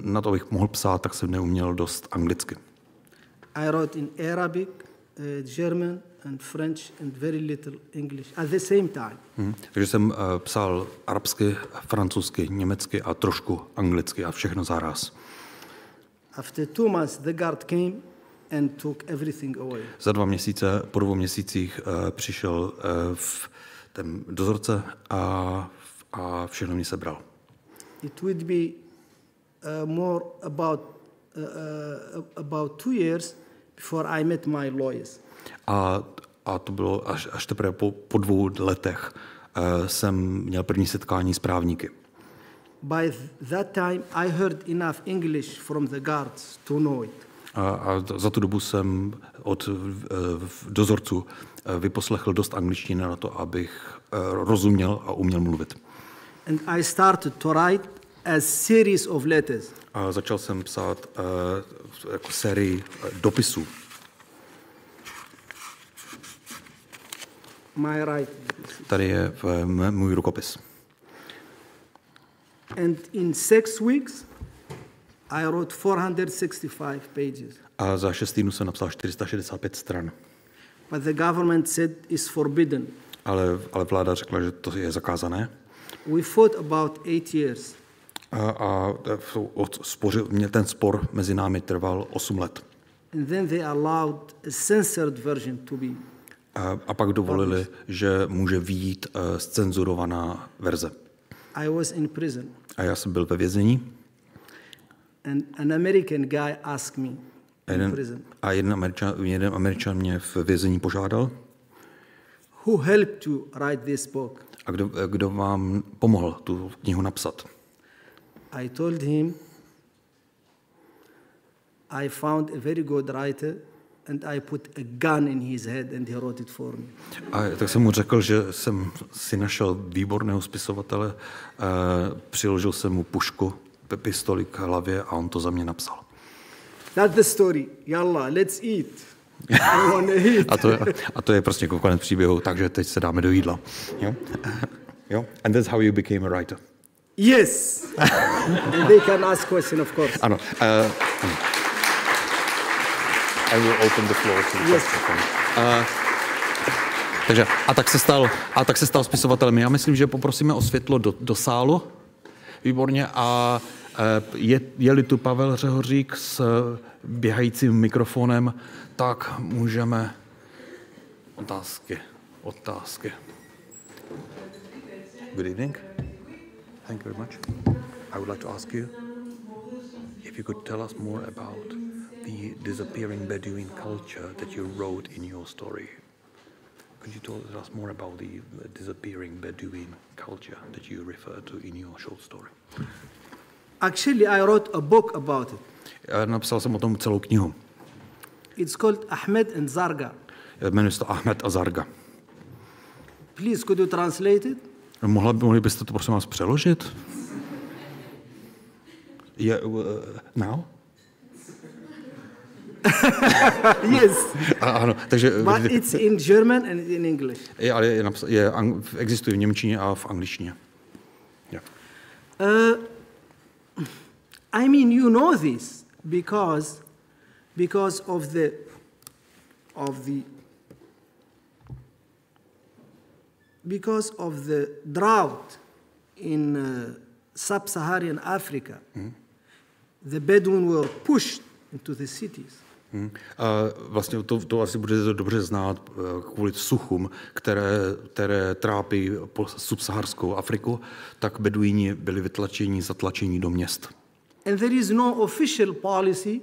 S9: na to, abych mohl psát, tak jsem neuměl dost anglicky.
S8: I wrote in Arabic, German and French and very little English at the same time.
S9: Takže jsem psal arabsky, francouzsky, německy a trošku anglicky a všechno zaraz.
S8: After 2 months, the guard came and took everything away.
S9: Za 2 měsíce, po 2 měsících přišel ten dozorce a všechno mě sebral.
S8: It would be more about 2 years before I met my lawyers.
S9: A to bylo až teprve po 2 letech jsem měl první setkání s právníky.
S8: By that time I heard enough English from the guards to know it.
S9: A za tu dobu jsem od dozorců vyposlechl dost angličtiny na to, abych rozuměl a uměl mluvit.
S8: And I started to write a series of letters.
S9: A začal jsem psát jako sérii dopisů.
S8: My writing.
S9: Tady je můj rukopis.
S8: And in 6 weeks, I wrote 465 pages.
S9: A za 6 týdnů jsem napsal 465 stran.
S8: But the government said it's forbidden.
S9: Ale vláda řekla, že to je zakázané.
S8: We fought about 8 years.
S9: A ten spor mezi námi trval 8 let.
S8: And then they allowed a censored version to be.
S9: A pak dovolili, že může vyjít zcenzurovaná verze.
S8: I was in prison.
S9: A já jsem byl ve vězení.
S8: And an American guy asked me in prison.
S9: A jeden Američan mě v vězení požádal.
S8: Who helped you write this book?
S9: A kdo vám pomohl tu knihu napsat?
S8: I told him I found a very good writer and I put a gun in his head and he wrote it for me.
S9: A tak jsem mu řekl, že jsem si našel výborného spisovatele, přiložil jsem mu pušku, pistoli k hlavě a on to za mě napsal.
S8: That's the story. Yalla, let's eat. I wanna eat.
S9: A to je prostě konec příběhu, takže teď se dáme do jídla. Jo? Jo? And that's how you became a writer.
S8: Yes. And they can ask question, of course.
S9: Ano. I will open the floor to
S8: yes.
S9: Takže tak se stal spisovatelem. Já myslím, že poprosíme o světlo do sálu. Výborně. A je-li tu Pavel Řehořík s běhajícím mikrofonem, tak můžeme otázky. Good evening. Thank you very much. I would like to ask you if you could tell us more about the disappearing Bedouin culture that you wrote in your story. Could you tell us more about the disappearing Bedouin culture that you refer to in your short story?
S8: Actually, I wrote a book about it.
S9: Napsal jsem o tom celou knihu.
S8: It's called Ahmed and Zarga.
S9: Jmenuje se to Ahmed a Zarga.
S8: Please, could you translate it?
S9: Mohli byste to prosím vás přeložit? Now?
S8: Yes.
S9: Ano, takže...
S8: But it's in German and in English.
S9: Existuje v němčině a v angličtině. Yeah.
S8: I mean, you know this because of the drought in sub-Saharan Africa. The Bedouin were pushed into the cities.
S9: Vlastně to asi budete dobře znát kvůli suchům, které trápí subsaharskou Afriku, tak Beduíni byli zatlačeni do měst.
S8: And there is no official policy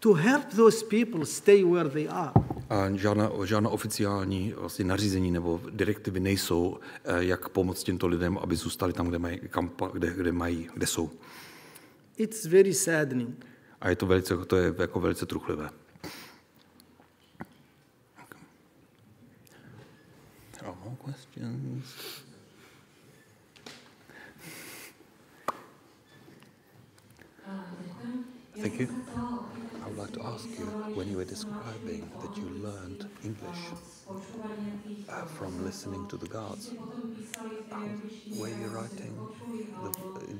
S8: to help those people stay where they are.
S9: A žádná oficiální vlastně nařízení nebo direktivy nejsou, jak pomoct těmto lidem, aby zůstali tam, kde jsou.
S8: It's very saddening.
S9: A to je jako velice truchlivé. More questions? were describing that you learned English from listening to the guards. Were you writing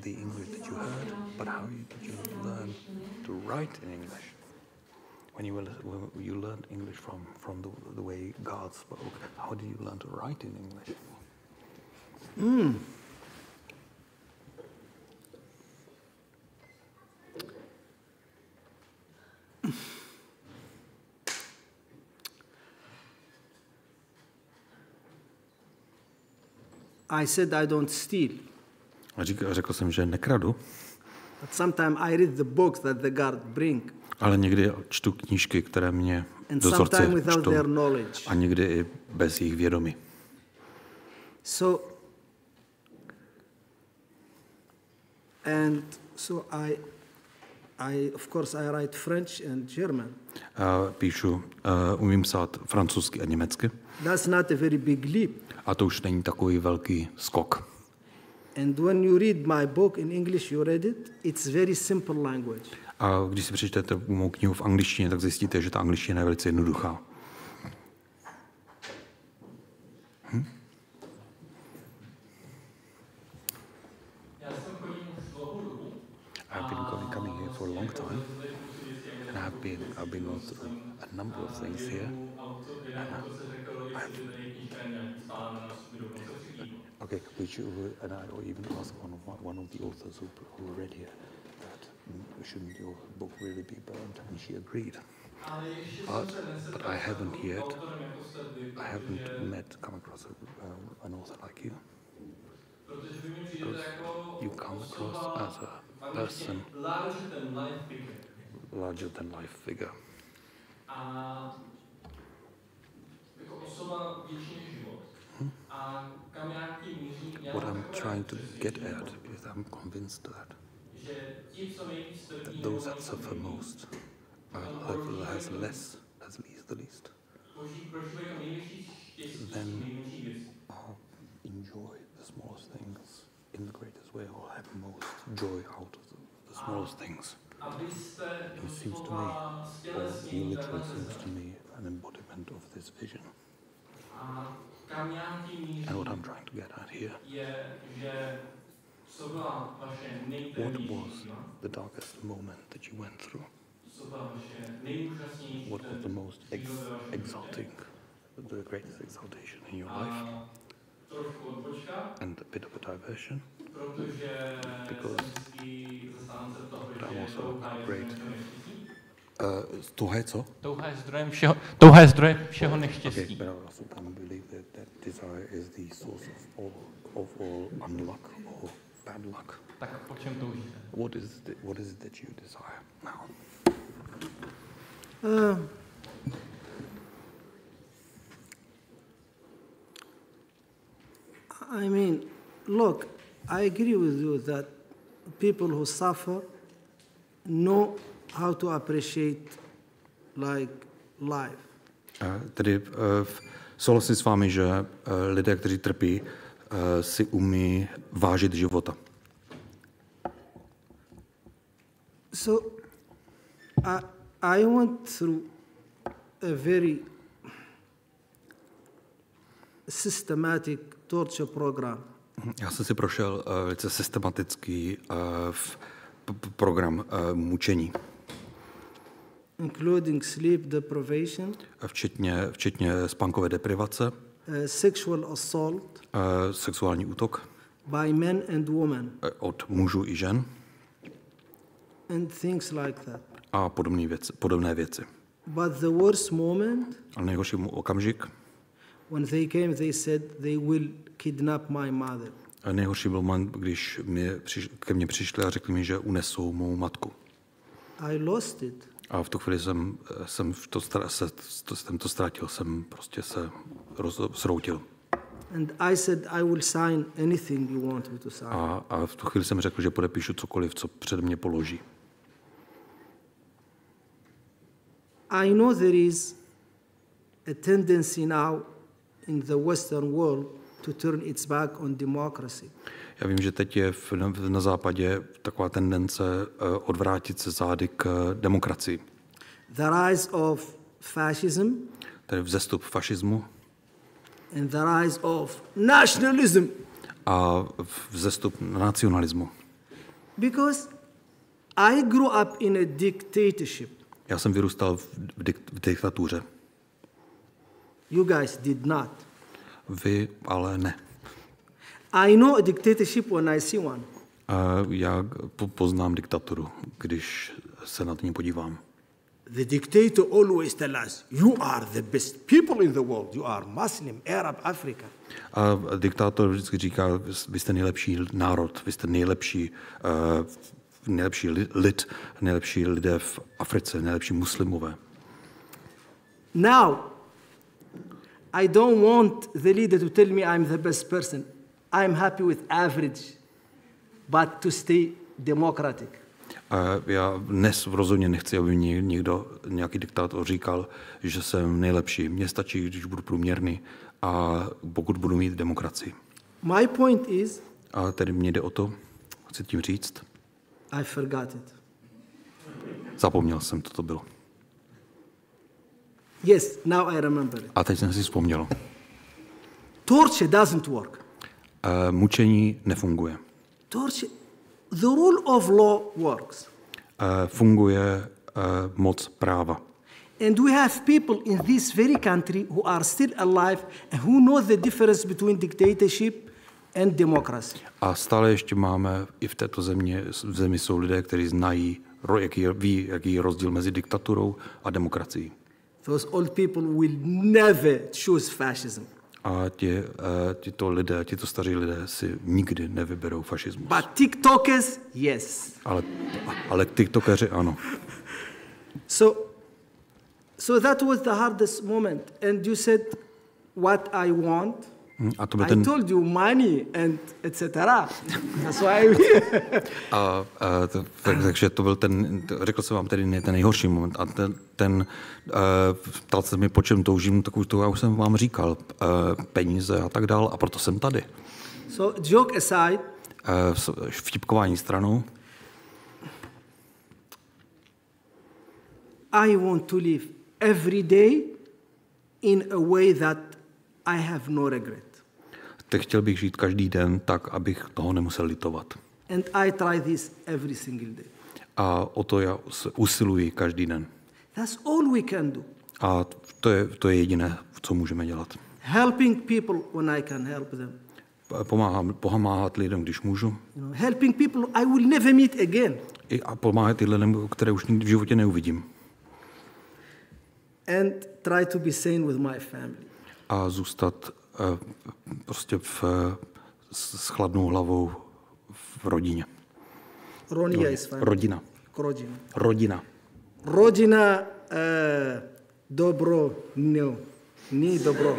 S9: the English that you heard, but how did you learn to write in English? When you learned English from the way guards spoke, how did you learn to write in English?
S8: I said I don't steal.
S9: Řekl jsem, že nekradu.
S8: But sometimes I read the books that the guard bring.
S9: Ale někdy čtu knížky, které mě
S8: And
S9: dozorci
S8: sometimes without
S9: čtou.
S8: their knowledge.
S9: A někdy i bez jejich vědomí.
S8: So of course I write French and German.
S9: Umím psát francouzsky a německy.
S8: That's not a very big leap.
S9: A to už není takový velký skok.
S8: And when you read my book in English, you read it, it's very simple language.
S9: A když si přečtete mou knihu v angličtině, tak zjistíte, že ta angličtina je velice jednoduchá. I've been coming here for a long time, and I've been going through a number of things here. Okay, and I even asked one of the authors who read here that shouldn't your book really be burned, and she agreed. But I haven't come across an author like you. Because you come across as a person larger than life figure. What I'm trying to get at is I'm convinced that those that suffer most has the least. Then enjoy the smallest things in the greatest way, or have most joy out of the smallest things. It seems to me, or you literally seems to me, an embodiment of this vision. And what I'm trying to get at here, what was the darkest moment that you went through? What was the most exalting, the greatest exaltation in your life? And a bit of a diversion, because I'm also great. Touha je co?
S10: Touha je zdrojem všeho neštěstí.
S9: Okay, but I also can believe that desire is the source of all unluck or bad luck.
S10: Tak po čem toužíte?
S9: What is it that you desire now?
S8: I mean, look, I agree with you that people who suffer know how to appreciate like life.
S9: Tedy souhlasím s vámi, že lidé, kteří trpí, si umí vážit života.
S8: So I went through a very systematic torture program.
S9: Já jsem si prošel velice systematický program mučení.
S8: Including sleep deprivation,
S9: včetně spánkové deprivace,
S8: sexual assault,
S9: sexuální útok
S8: by men and women,
S9: od mužů i žen,
S8: and things like that.
S9: A podobné věci.
S8: But the worst moment,
S9: ale nejhorší okamžik,
S8: when they came, they said they will kidnap my mother.
S9: Nejhorší byl moment, když ke mně přišli a řekli mi, že unesou mou matku.
S8: I lost it.
S9: A v tu chvíli jsem to ztratil, jsem prostě se zroutil.
S8: And I said I will sign anything you want me to sign.
S9: A v tu chvíli jsem řekl, že podepíšu cokoliv, co před mě položí.
S8: I know there is a tendency now in the Western world to turn its back on democracy.
S9: Já vím, že teď je na západě taková tendence odvrátit se zády k demokracii.
S8: the rise of fascism,
S9: tedy vzestup fašismu,
S8: and the rise of nationalism.
S9: A vzestup nacionalismu.
S8: Because I grew up in a dictatorship.
S9: Já jsem vyrůstal v diktatuře.
S8: You guys did not.
S9: Vy ale ne.
S8: I know a dictatorship when I see one.
S9: Já poznám diktaturu, když se na to podívám.
S8: The dictator always tells us, you are the best people in the world. You are Muslim, Arab, Africa.
S9: A diktátor vždycky říká, vy jste nejlepší národ, vy jste nejlepší lid, nejlepší lidé v Africe, nejlepší muslimové.
S8: Now, I don't want the leader to tell me I'm the best person. I'm happy with average, but to stay democratic.
S9: Já dnes rozhodně nechci, aby mě nějaký diktátor říkal, že jsem nejlepší. Mně stačí, když budu průměrný a pokud budu mít demokracii.
S8: My point is,
S9: a tedy mě jde o to, chci tím říct,
S8: I forgot it.
S9: Zapomněl jsem, co to bylo.
S8: Yes, now I remember it.
S9: A teď jsem si vzpomněl.
S8: Torture doesn't work.
S9: Mučení nefunguje.
S8: Torture, the rule of law works.
S9: Funguje moc práva.
S8: And we have people in this very country who are still alive and who know the difference between dictatorship and democracy.
S9: A stále ještě máme i v této zemi jsou lidé, kteří znají, jaký je rozdíl mezi diktaturou a demokracií.
S8: Those old people will never choose fascism.
S9: A tito staří lidé si nikdy nevyberou fašismus.
S8: But TikTokers, yes.
S9: Ale TikTokeři ano.
S8: So that was the hardest moment. And you said what I want. I told you money and etc. That's why
S9: takže to byl řekl jsem vám tedy ten nejhorší moment. A ptal se mi, po čem toužím, to já už jsem vám říkal, peníze a tak dál, a proto jsem tady.
S8: So joke aside,
S9: vtipkování stranou.
S8: I want to live every day in a way that I have no regret.
S9: Tak chtěl bych žít každý den tak, abych toho nemusel litovat.
S8: And I try this every single day.
S9: A o to já usiluji každý den.
S8: That's all we can do.
S9: A to je jediné, co můžeme dělat.
S8: Helping people when I can help them.
S9: Pomáhat lidem, když můžu.
S8: Helping people I will never meet again.
S9: A pomáhat lidem, které už v životě neuvidím.
S8: And try to be sane with my family.
S9: A zůstat prostě s chladnou hlavou v rodině. Rodina.
S8: Rodina, dobro, no. Ní dobro.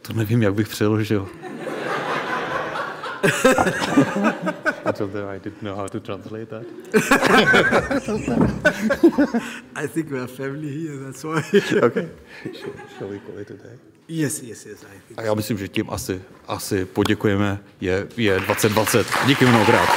S9: To nevím, jak bych přeložil.
S10: I didn't know how to translate that.
S8: I think we are family here, that's why.
S9: Okay. Shall we call it a day?
S8: Yes, I think.
S9: A já myslím, že tím asi poděkujeme. Je 2020. Díky mnohokrát.